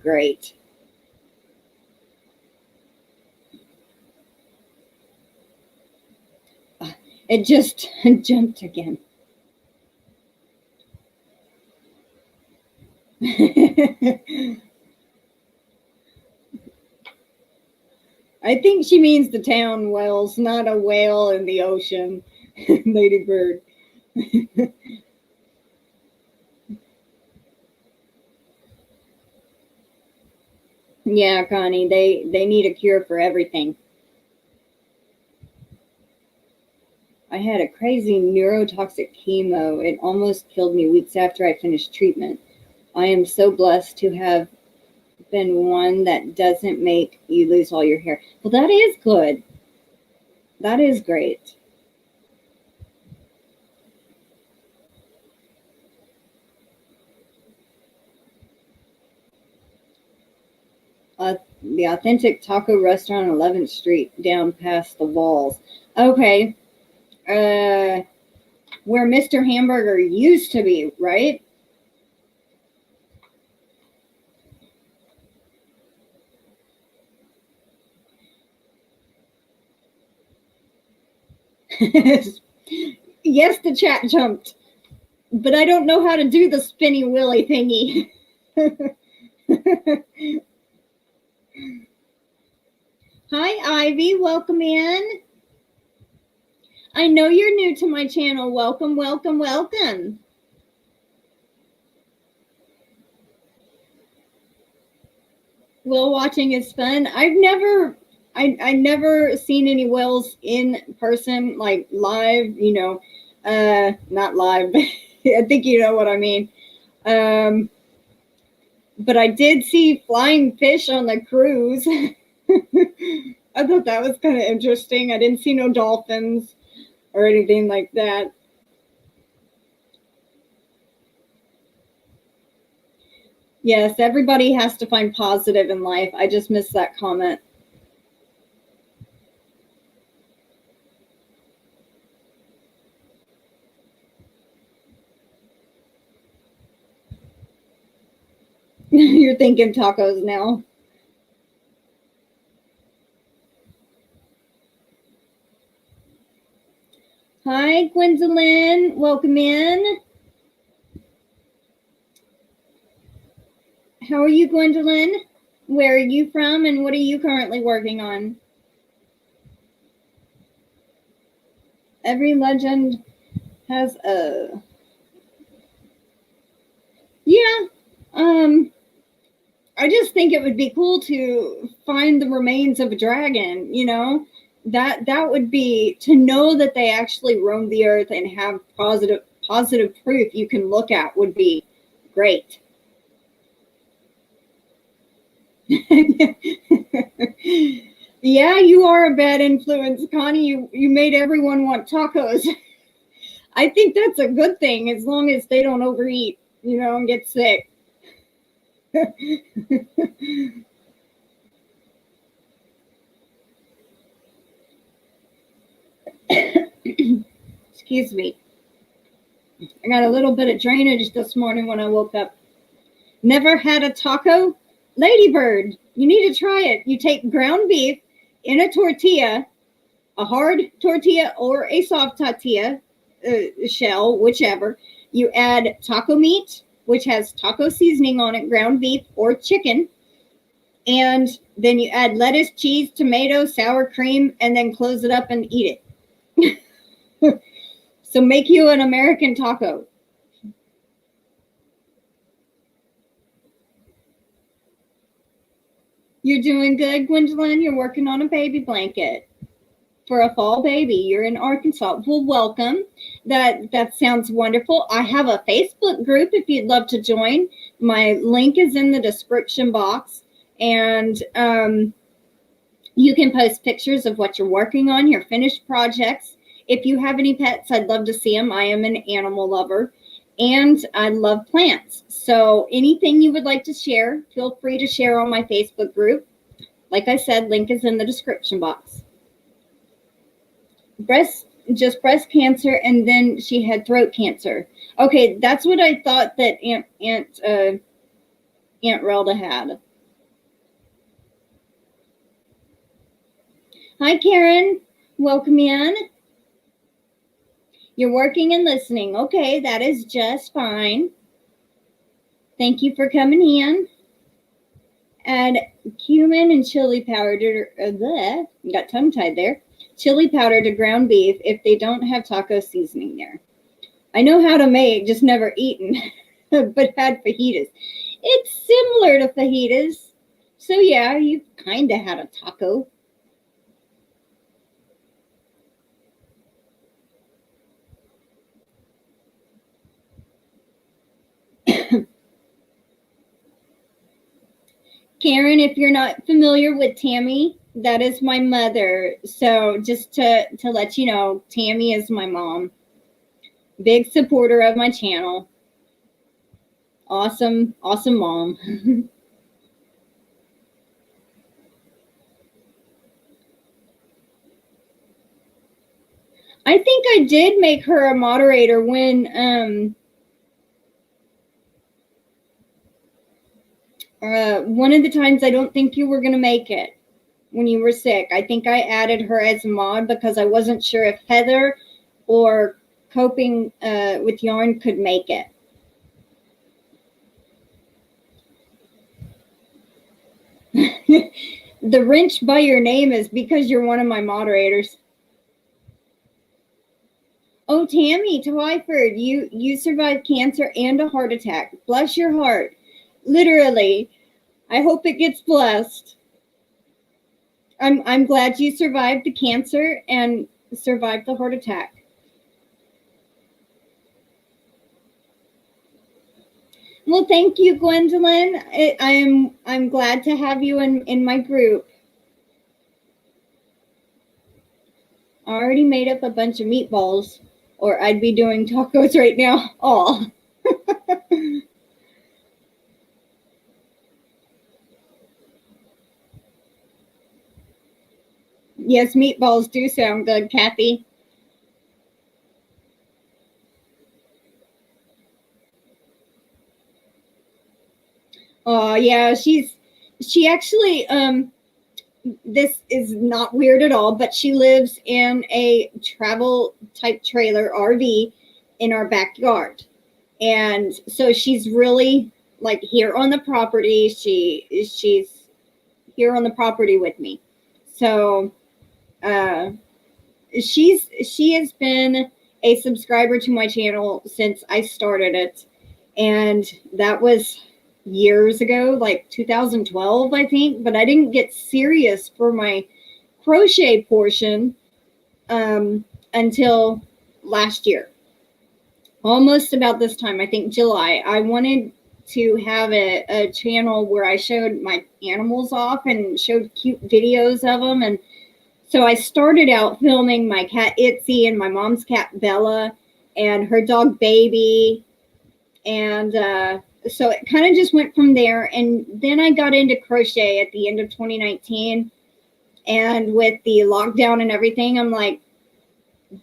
great. It just jumped again. I think she means the town Wells, not a whale in the ocean. Lady Bird. Yeah, Connie, they need a cure for everything. I had a crazy neurotoxic chemo. It almost killed me weeks after I finished treatment. I am so blessed to have been one that doesn't make you lose all your hair. Well, that is good. That is great. The authentic taco restaurant on 11th Street down past the walls. Okay. Where Mr. Hamburger used to be, right? Yes, the chat jumped, but I don't know how to do the spinny willy thingy. Hi, Ivy. Welcome in. I know you're new to my channel. Welcome, welcome, welcome. Whale watching is fun. I never seen any whales in person, like live, not live. I think you know what I mean. But I did see flying fish on the cruise. I thought that was kind of interesting. I didn't see no dolphins or anything like that. Yes, everybody has to find positive in life. I just missed that comment. You're thinking tacos now. Hi, Gwendolyn. Welcome in. How are you, Gwendolyn? Where are you from and what are you currently working on? Every legend has a... Yeah. I just think it would be cool to find the remains of a dragon, you know? That would be, to know that they actually roamed the earth and have positive proof you can look at, would be great. Yeah, you are a bad influence, Connie. You made everyone want tacos. I think that's a good thing, as long as they don't overeat, you know, and get sick. Excuse me. I got a little bit of drainage this morning when I woke up. Never had a taco? Ladybird, you need to try it. You take ground beef in a tortilla, a hard tortilla or a soft tortilla shell, whichever. You add taco meat, which has taco seasoning on it, ground beef or chicken. And then you add lettuce, cheese, tomato, sour cream, and then close it up and eat it. So make you an American taco. You're doing good, Gwendolyn. You're working on a baby blanket for a fall baby. You're in Arkansas. Well, welcome. That sounds wonderful. I have a Facebook group if you'd love to join. My link is in the description box. And you can post pictures of what you're working on, your finished projects. If you have any pets, I'd love to see them. I am an animal lover, and I love plants. So anything you would like to share, feel free to share on my Facebook group. Like I said, link is in the description box. Breast cancer, and then she had throat cancer. Okay, that's what I thought that Aunt Relda had. Hi, Karen. Welcome in. You're working and listening. Okay, that is just fine. Thank you for coming in. Add cumin and chili powder. Got tongue-tied there. Chili powder to ground beef if they don't have taco seasoning there. I know how to make, just never eaten, but had fajitas. It's similar to fajitas. So yeah, you kind of had a taco. Karen, if you're not familiar with Tammy, that is my mother. So just to let you know, Tammy is my mom. Big supporter of my channel. Awesome mom. I think I did make her a moderator when one of the times I don't think you were going to make it when you were sick. I think I added her as a mod because I wasn't sure if Heather or Coping with Yarn could make it. The wrench by your name is because you're one of my moderators. Oh, Tammy Twyford, you survived cancer and a heart attack. Bless your heart. Literally. I hope it gets blessed. I'm glad you survived the cancer and survived the heart attack. Well, thank you, Gwendolyn. I'm glad to have you in my group. I already made up a bunch of meatballs, or I'd be doing tacos right now. Oh. Yes, meatballs do sound good, Kathy. Oh, yeah, she actually, this is not weird at all, but she lives in a travel type trailer RV in our backyard. And so she's really like here on the property. She's here on the property with me. So she has been a subscriber to my channel since I started it. And that was years ago, like 2012, I think, but I didn't get serious for my crochet portion until last year. Almost about this time, I think July. I wanted to have a channel where I showed my animals off and showed cute videos of them. And so I started out filming my cat Itzy and my mom's cat Bella and her dog Baby. And so it kind of just went from there. And then I got into crochet at the end of 2019. And with the lockdown and everything, I'm like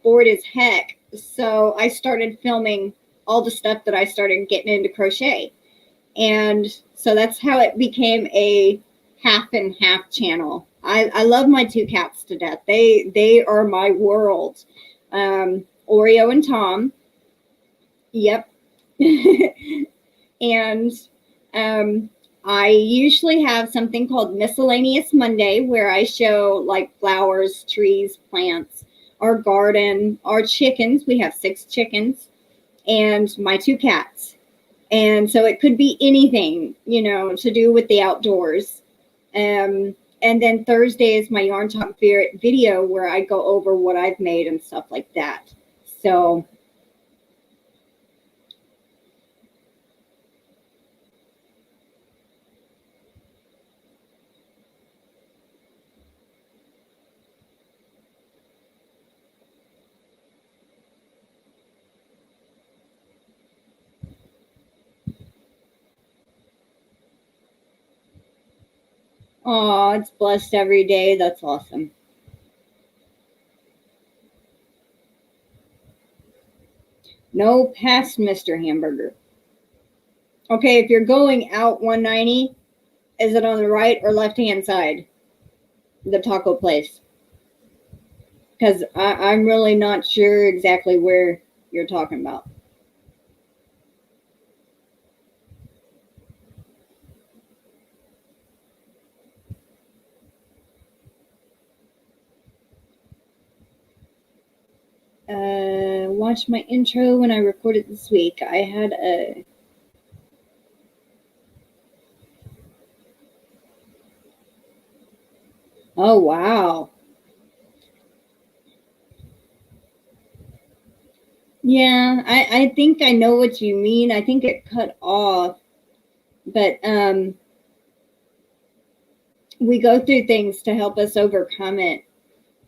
bored as heck. So I started filming all the stuff that I started getting into crochet. And so that's how it became a half and half channel. I love my two cats to death. They are my world. Oreo and Tom. Yep. And I usually have something called Miscellaneous Monday where I show like flowers, trees, plants, our garden, our chickens. We have 6 chickens and my 2 cats. And so it could be anything, you know, to do with the outdoors. And then Thursday is my Yarn Talk video where I go over what I've made and stuff like that. So oh, it's blessed every day. That's awesome. No past Mr. Hamburger. Okay, if you're going out 190, is it on the right or left-hand side? The taco place. Because I'm really not sure exactly where you're talking about. Watch my intro when I recorded this week. I had a... Oh, wow. Yeah, I think I know what you mean. I think it cut off. But we go through things to help us overcome it.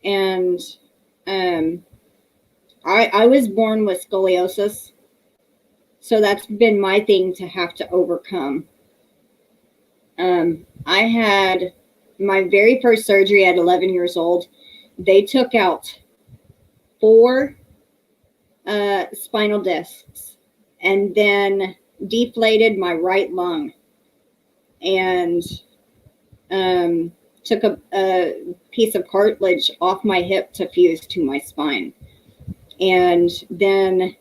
And I was born with scoliosis. So that's been my thing to have to overcome. I had my very first surgery at 11 years old. They took out 4 spinal discs and then deflated my right lung and took a piece of cartilage off my hip to fuse to my spine. And then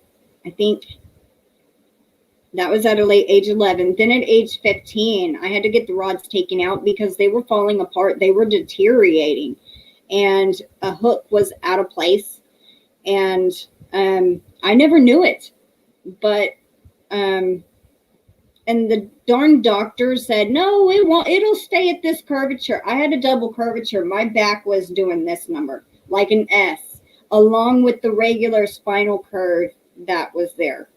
I think that was at a late age 11. Then at age 15, I had to get the rods taken out because they were falling apart. They were deteriorating. And a hook was out of place. And I never knew it. But, and the darn doctor said, no, it won't. It'll stay at this curvature. I had a double curvature. My back was doing this number, like an S, along with the regular spinal curve that was there.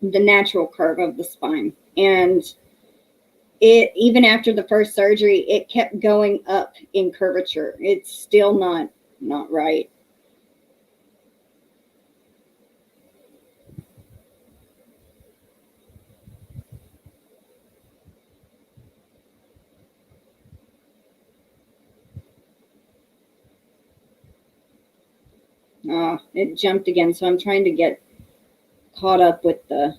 The natural curve of the spine. And it, even after the first surgery, it kept going up in curvature. It's still not right. It jumped again, so I'm trying to get caught up with the...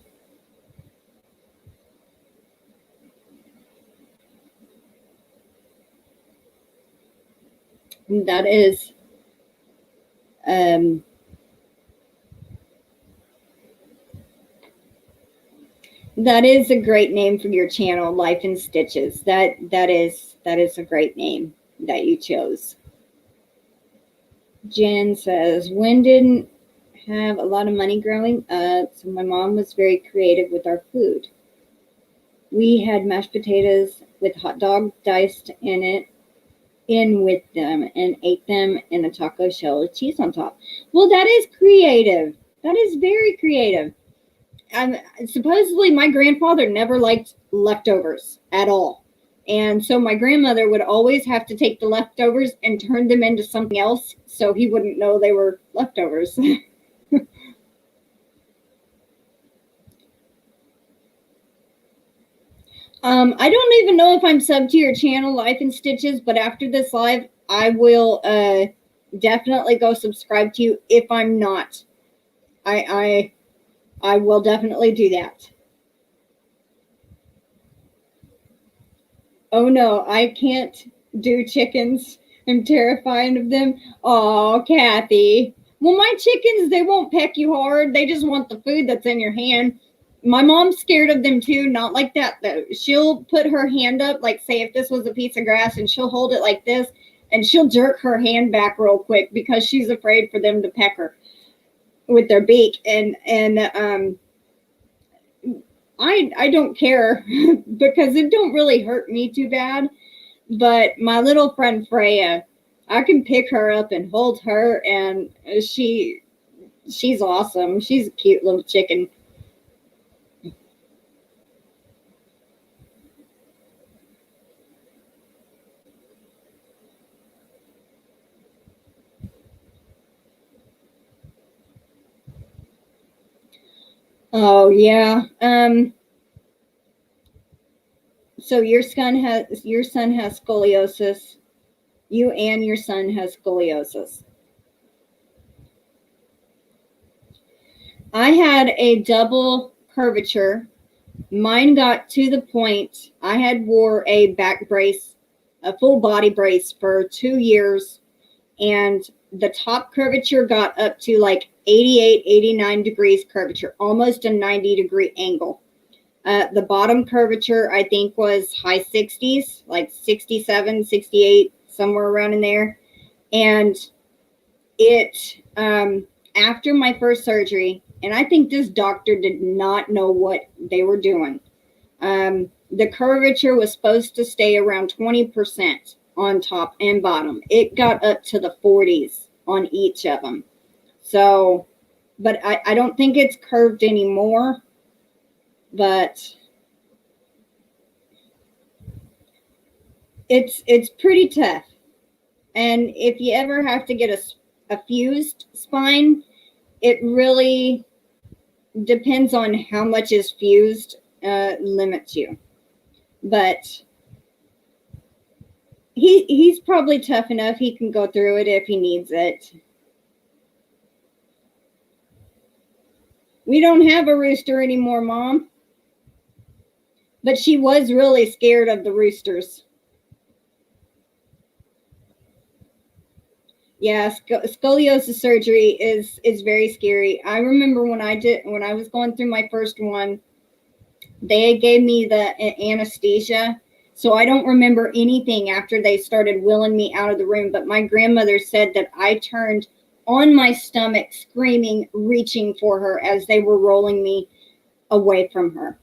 That is that is a great name for your channel, Life in Stitches. That is a great name that you chose. Jen says, Wynn didn't have a lot of money growing up, so my mom was very creative with our food. We had mashed potatoes with hot dog diced in with them and ate them in a taco shell with cheese on top. Well, that is creative. That is very creative. Supposedly my grandfather never liked leftovers at all. And so my grandmother would always have to take the leftovers and turn them into something else so he wouldn't know they were leftovers. I don't even know if I'm subbed to your channel, Life in Stitches, but after this live, I will definitely go subscribe to you. If I'm not, I will definitely do that. Oh no, I can't do chickens. I'm terrified of them. Oh, Kathy. Well, my chickens, they won't peck you hard. They just want the food that's in your hand. My mom's scared of them too. Not like that though. She'll put her hand up, like say if this was a piece of grass, and she'll hold it like this, and she'll jerk her hand back real quick because she's afraid for them to peck her with their beak. And I don't care because it don't really hurt me too bad. But my little friend Freya, I can pick her up and hold her, and she's awesome. She's a cute little chicken. Oh yeah. So your son has scoliosis. You and your son has scoliosis. I had a double curvature. Mine got to the point I had wore a back brace, a full body brace for 2 years, and the top curvature got up to like 88, 89 degrees curvature, almost a 90-degree angle. The bottom curvature, I think, was high 60s, like 67, 68, somewhere around in there. And it, after my first surgery, and I think this doctor did not know what they were doing. The curvature was supposed to stay around 20% on top and bottom. It got up to the 40s on each of them. So, but I don't think it's curved anymore. But it's pretty tough. And if you ever have to get a fused spine, it really depends on how much is fused, limits you. But he's probably tough enough. He can go through it if he needs it. We don't have a rooster anymore, Mom. But she was really scared of the roosters. Yeah, scoliosis surgery is very scary. I remember when I was going through my first one, they gave me the anesthesia. So I don't remember anything after they started wheeling me out of the room. But my grandmother said that I turned on my stomach, screaming, reaching for her as they were rolling me away from her.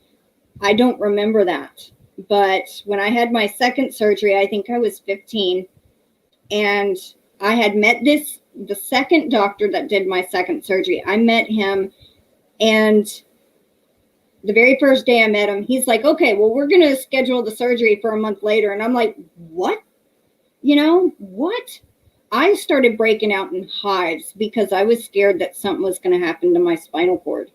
I don't remember that. But when I had my second surgery, I think I was 15. And I had met the second doctor that did my second surgery. I met him, and the very first day I met him, he's like, okay, well, we're going to schedule the surgery for a month later. And I'm like, what? What? I started breaking out in hives because I was scared that something was going to happen to my spinal cord.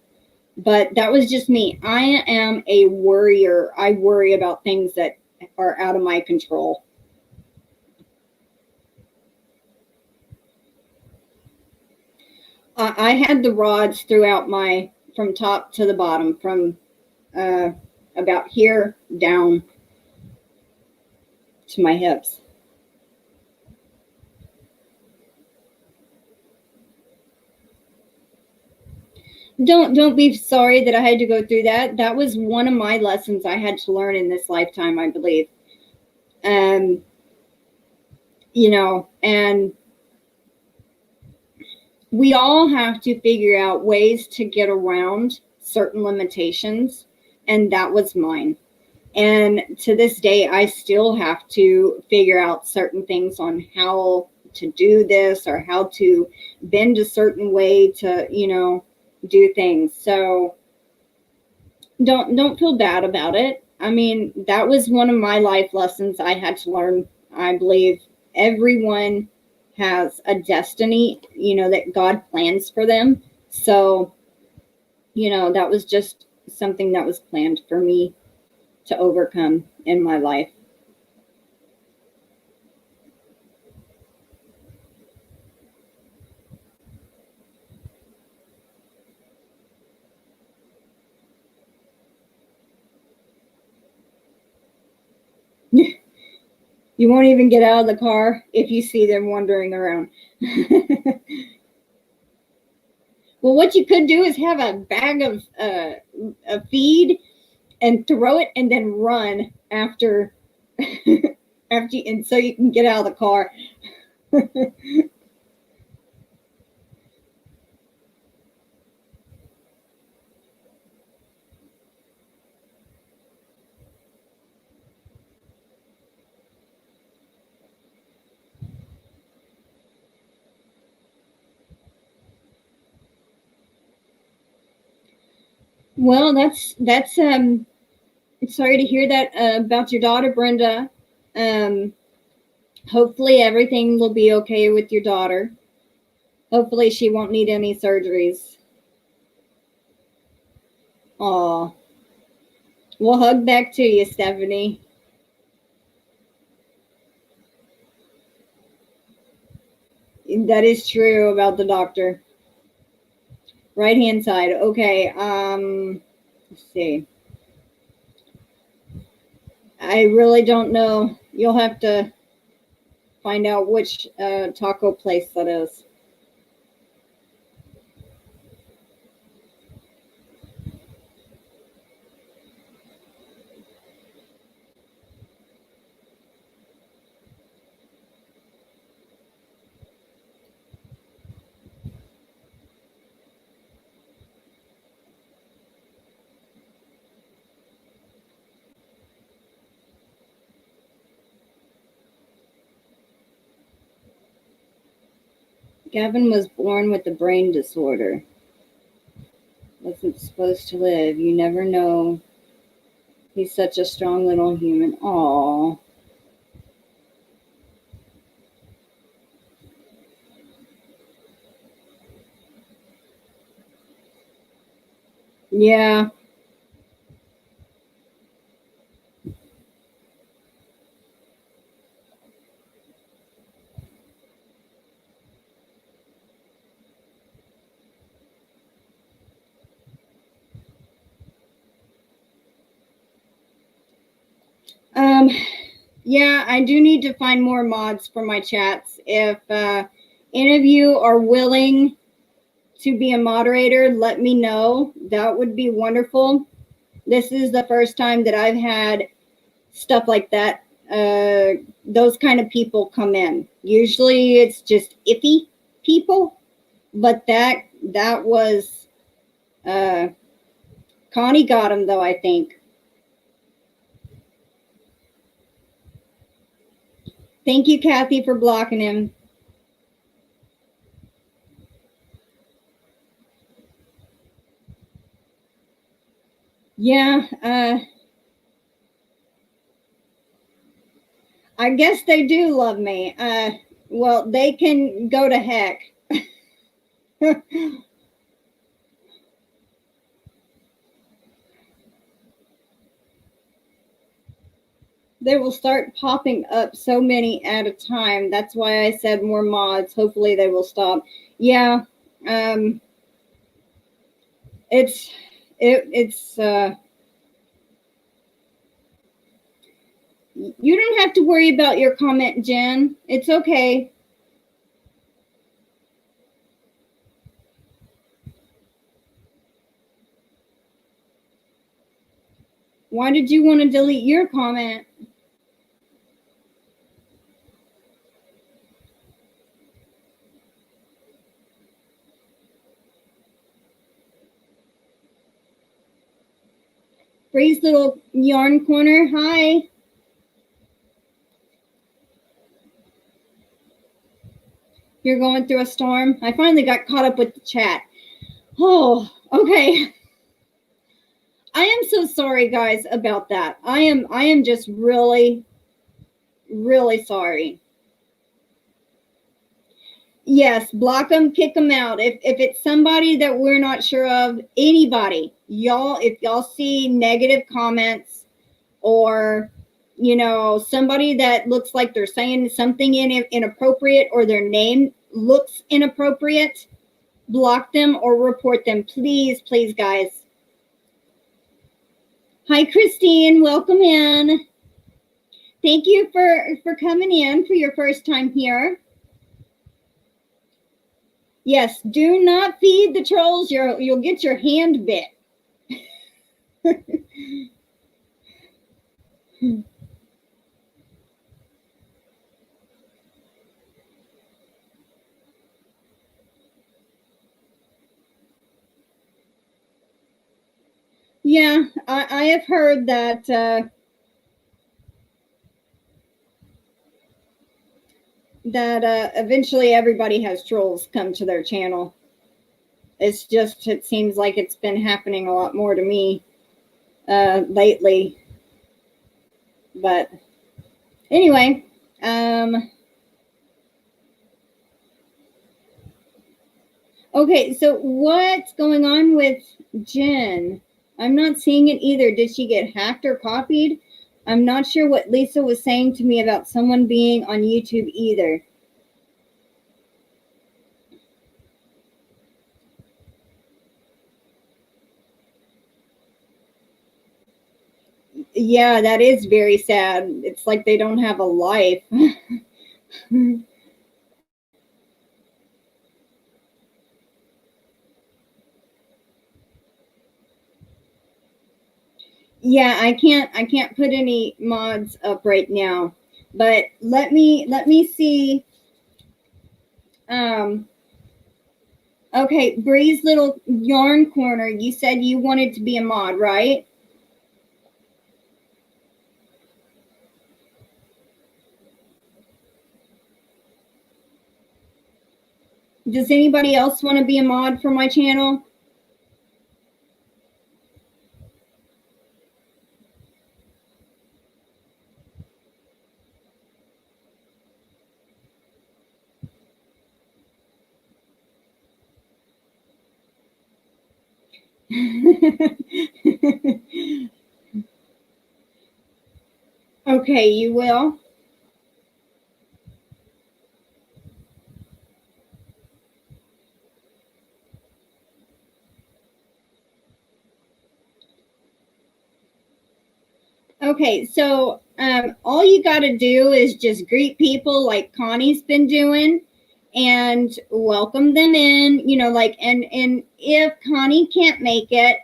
But that was just me. I am a worrier. I worry about things that are out of my control. I had the rods throughout from top to the bottom, from about here down to my hips. Don't be sorry that I had to go through that. That was one of my lessons I had to learn in this lifetime, I believe. And we all have to figure out ways to get around certain limitations, and that was mine. And to this day, I still have to figure out certain things on how to do this or how to bend a certain way to, do things. So don't feel bad about it. I mean, that was one of my life lessons I had to learn. I believe everyone has a destiny, that God plans for them. So, that was just something that was planned for me to overcome in my life. You won't even get out of the car if you see them wandering around. Well, what you could do is have a bag of a feed and throw it and then run after and so you can get out of the car. Well, that's sorry to hear that about your daughter, Brenda. Um, Hopefully everything will be okay with your daughter. Hopefully she won't need any surgeries. Aw. We'll hug back to you, Stephanie. That is true about the doctor. Right hand side. Okay. Let's see. I really don't know. You'll have to find out which taco place that is. Gavin was born with a brain disorder. Wasn't supposed to live. You never know. He's such a strong little human. Aw. Yeah. Um, yeah, I do need to find more mods for my chats. If any of you are willing to be a moderator, let me know. That would be wonderful. This is the first time that I've had stuff like that. Those kind of people come in. Usually it's just iffy people, but that was Connie got him though, I think. Thank you, Kathy, for blocking him. Yeah, I guess they do love me. Well, they can go to heck. They will start popping up so many at a time. That's why I said more mods. Hopefully they will stop. Yeah. Um, it's you don't have to worry about your comment, Jen. It's okay. Why did you want to delete your comment? Bree's Little Yarn Corner, hi. You're going through a storm? I finally got caught up with the chat. Oh, okay. I am so sorry, guys, about that. I am just really, really sorry. Yes, block them, kick them out. If it's somebody that we're not sure of, anybody, y'all, if y'all see negative comments or, you know, somebody that looks like they're saying something inappropriate or their name looks inappropriate, block them or report them. Please, please, guys. Hi, Christine. Welcome in. Thank you for coming in for your first time here. Yes, do not feed the trolls. You'll get your hand bit. Yeah, I have heard that eventually everybody has trolls come to their channel. It's just, it seems like it's been happening a lot more to me lately. But anyway, okay, so what's going on with Jen? I'm not seeing it either. Did she get hacked or copied? I'm not sure what Lisa was saying to me about someone being on YouTube either. Yeah, that is very sad. It's like they don't have a life. Yeah, I can't put any mods up right now. But let me see. Okay, Bree's Little Yarn Corner, you said you wanted to be a mod, right? Does anybody else want to be a mod for my channel? Okay, you will. Okay, so all you got to do is just greet people like Connie's been doing and welcome them in, you know, like, and if Connie can't make it,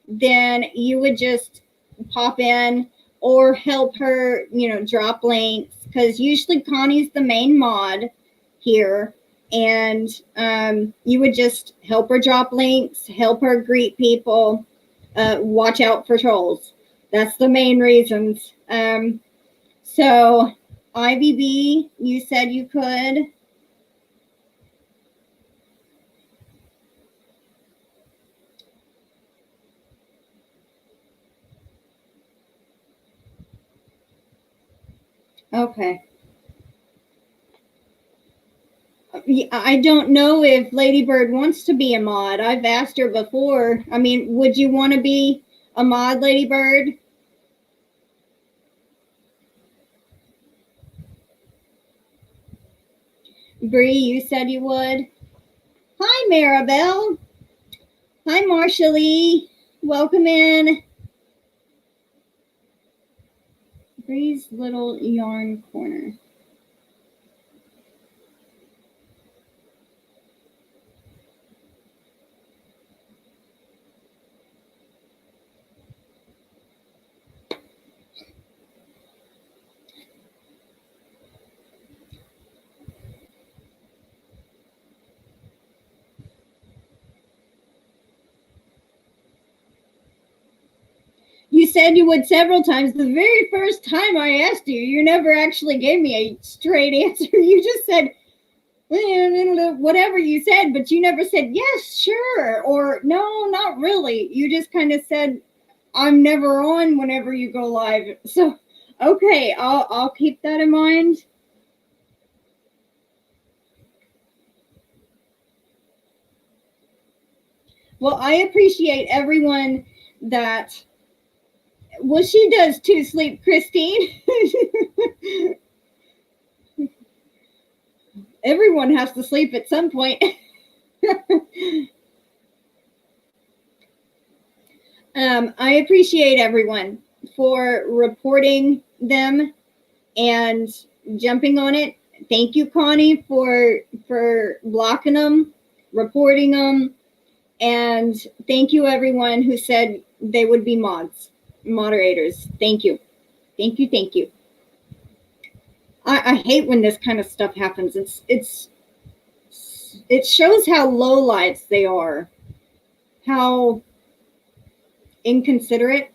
then you would just pop in or help her, you know, drop links, because usually Connie's the main mod here, and you would just help her drop links, help her greet people, watch out for trolls. That's the main reasons. So IVB, you said you could. Okay. I don't know if Ladybird wants to be a mod. I've asked her before. I mean, would you want to be a mod, Ladybird? Bree, you said you would. Hi, Maribel. Hi, Marsha Lee. Welcome in. Bree's Little Yarn Corner. You said you would several times. The very first time I asked you, you never actually gave me a straight answer. You just said, whatever you said, but you never said, yes, sure, or no, not really. You just kind of said, I'm never on whenever you go live. So, okay, I'll keep that in mind. Well, I appreciate everyone that, well, she does too, Sleep Christine. Everyone has to sleep at some point. I appreciate everyone for reporting them and jumping on it. Thank you, Connie, for blocking them, reporting them, and thank you everyone who said they would be moderators. Thank you. Thank you, thank you. I hate when this kind of stuff happens. It shows how low lives they are, how inconsiderate,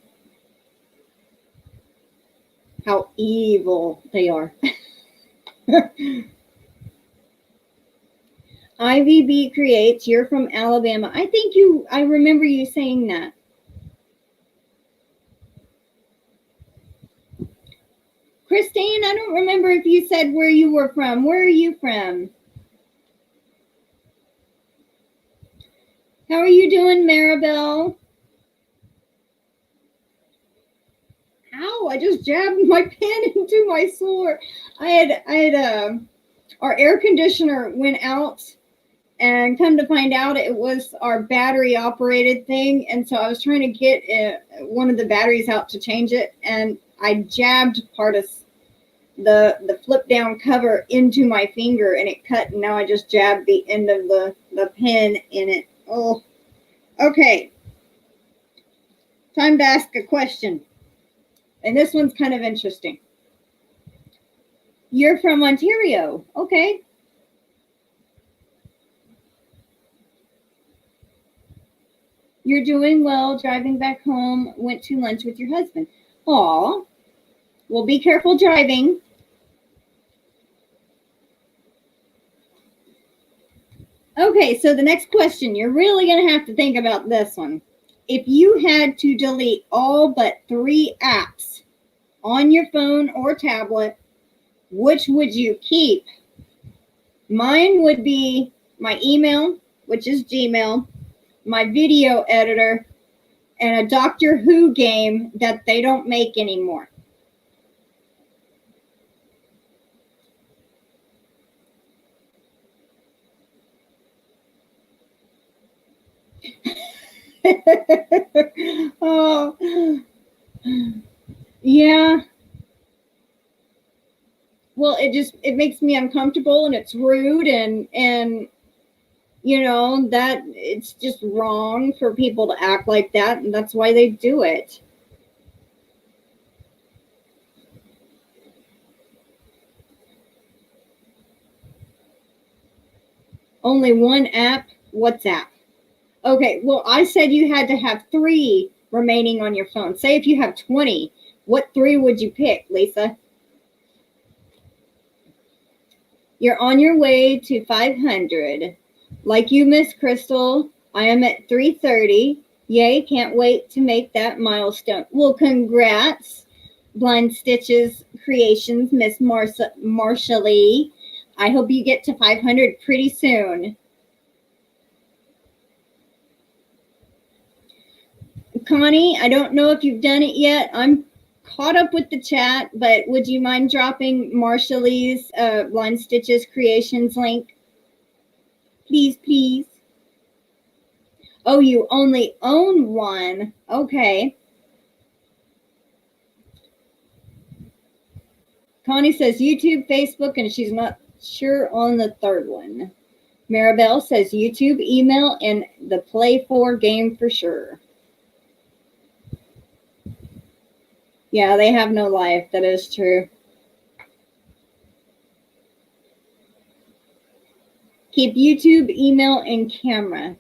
how evil they are. IVB creates, you're from Alabama. I remember you saying that. Christine, I don't remember if you said where you were from. Where are you from? How are you doing, Maribel? Ow, I just jabbed my pen into my sore. Our air conditioner went out, and come to find out it was our battery operated thing. And so I was trying to get one of the batteries out to change it, and I jabbed part of the flip down cover into my finger, and it cut, and now I just jabbed the end of the pen in it. Oh, okay. Time to ask a question. And this one's kind of interesting. You're from Ontario. Okay. You're doing well, driving back home, went to lunch with your husband. Aw. Well, be careful driving. Okay, so the next question, you're really going to have to think about this one. If you had to delete all but 3 apps on your phone or tablet, which would you keep? Mine would be my email, which is Gmail, my video editor, and a Doctor Who game that they don't make anymore. Oh, yeah. Well, it makes me uncomfortable, and it's rude, and you know, that it's just wrong for people to act like that, and that's why they do it. Only one app? WhatsApp. Okay, well, I said you had to have 3 remaining on your phone. Say if you have 20, what 3 would you pick, Lisa? You're on your way to 500. Like you, Miss Crystal, I am at 330. Yay, can't wait to make that milestone. Well, congrats, Blind Stitches Creations, Miss Marsha Lee. I hope you get to 500 pretty soon. Connie, I don't know if you've done it yet. I'm caught up with the chat, but would you mind dropping Marsha Lee's Blind Stitches Creations link? Please, please. Oh, you only own one. Okay. Connie says YouTube, Facebook, and she's not sure on the third one. Maribel says YouTube, email, and the Play 4 game for sure. Yeah, they have no life. That is true. Keep YouTube, email, and camera.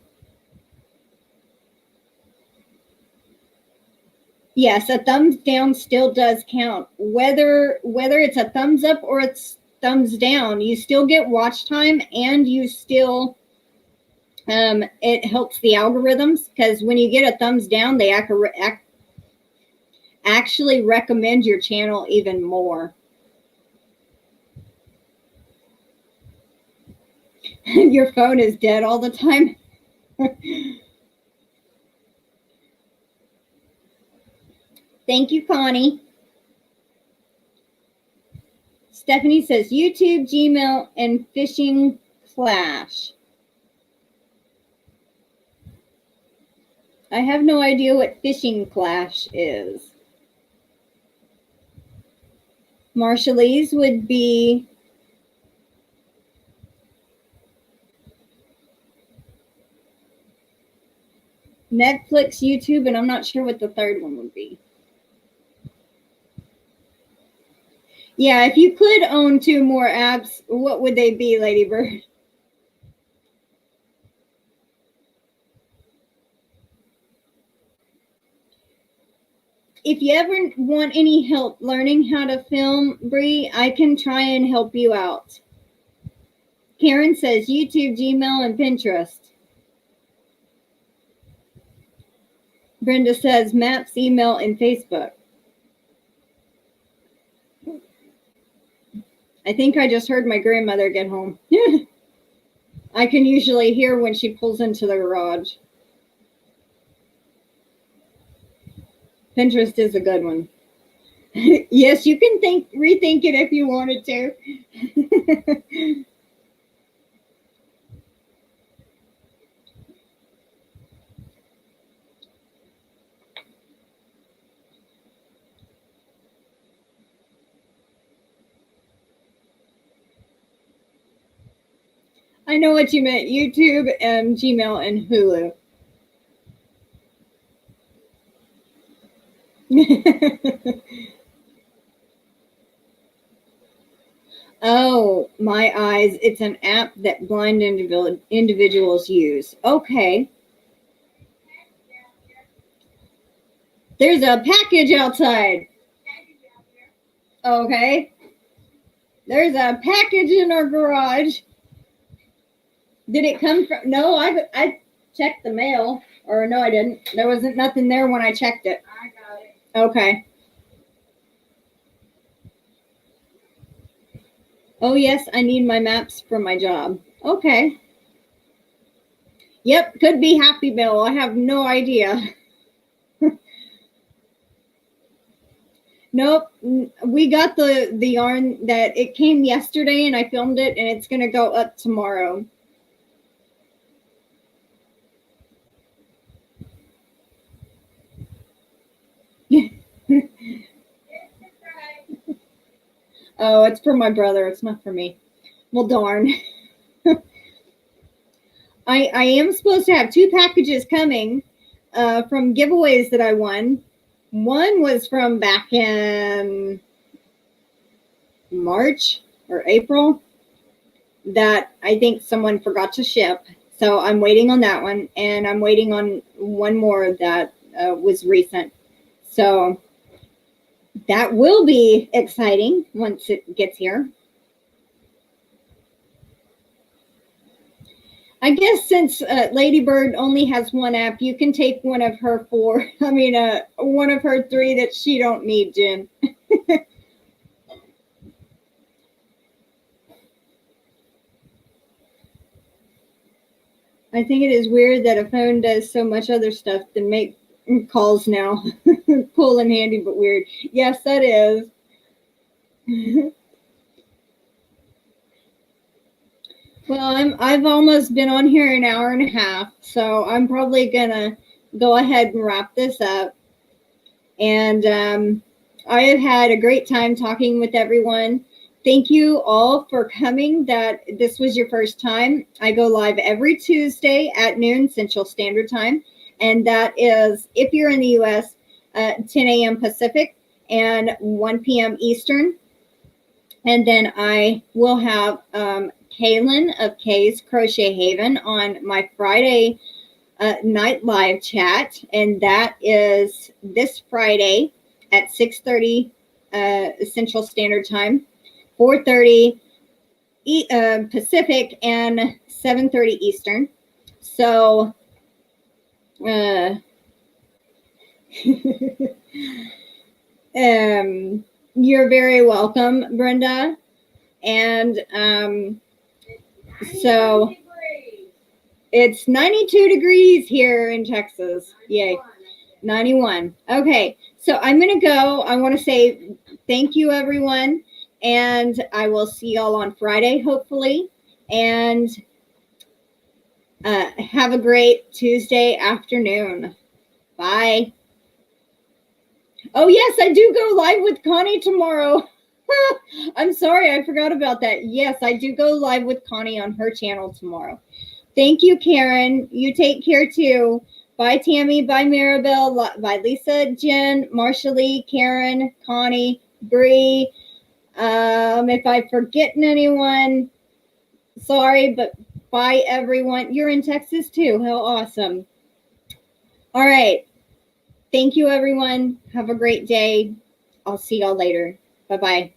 Yes, a thumbs down still does count. Whether it's a thumbs up or it's thumbs down, you still get watch time, and you still it helps the algorithms, because when you get a thumbs down, they actually recommend your channel even more. Your phone is dead all the time. Thank you, Connie. Stephanie says YouTube, Gmail, and phishing clash. I have no idea what phishing clash is. Marshallese would be Netflix, YouTube, and I'm not sure what the third one would be. Yeah, if you could own 2 more apps, what would they be, Ladybird? If you ever want any help learning how to film, Bree, I can try and help you out. Karen says YouTube, Gmail, and Pinterest. Brenda says Maps, email, and Facebook. I think I just heard my grandmother get home. I can usually hear when she pulls into the garage. Pinterest is a good one. Yes, you can rethink it if you wanted to. I know what you meant. YouTube and Gmail and Hulu. Oh, my eyes. It's an app that blind individuals use. Okay. There's a package outside. Okay. There's a package in our garage. Did it come from? No, I checked the mail. Or no, I didn't. There wasn't nothing there when I checked it. I got it. Okay. Oh, yes, I need my maps for my job. Okay. Yep, could be Happy Meal. I have no idea. Nope. We got the yarn that it came yesterday, and I filmed it, and it's going to go up tomorrow. Oh, it's for my brother. It's not for me. Well, darn. I am supposed to have 2 packages coming from giveaways that I won. One was from back in March or April that I think someone forgot to ship. So I'm waiting on that one. And I'm waiting on one more that was recent. So that will be exciting once it gets here. I guess since Ladybird only has 1 app, you can take one of her 4. I mean, one of her 3 that she don't need, Jen. I think it is weird that a phone does so much other stuff than make calls now. Cool and handy, but weird. Yes, that is. Well, I've almost been on here an hour and a half, so I'm probably gonna go ahead and wrap this up. And I have had a great time talking with everyone. Thank you all for coming. That this was your first time. I go live every Tuesday at noon Central Standard Time, and that is, if you're in the U.S., 10 a.m. Pacific and 1 p.m. Eastern. And then I will have Kaylin of Kay's Crochet Haven on my Friday night live chat, and that is this Friday at 6:30 Central Standard Time, 4:30 Pacific, and 7:30 Eastern. So you're very welcome, Brenda. And so it's 92 degrees here in Texas. Yay. 91. Okay, so I'm going to go. I want to say thank you, everyone. And I will see y'all on Friday, hopefully. And have a great Tuesday afternoon. Bye. Oh, yes, I do go live with Connie tomorrow. I'm sorry, I forgot about that. Yes, I do go live with Connie on her channel tomorrow. Thank you, Karen. You take care, too. Bye, Tammy. Bye, Maribel. Bye, Lisa, Jen, Marsha Lee, Karen, Connie, Bree. If I'm forgetting anyone, sorry, but bye, everyone. You're in Texas, too. How awesome. All right. Thank you, everyone. Have a great day. I'll see y'all later. Bye-bye.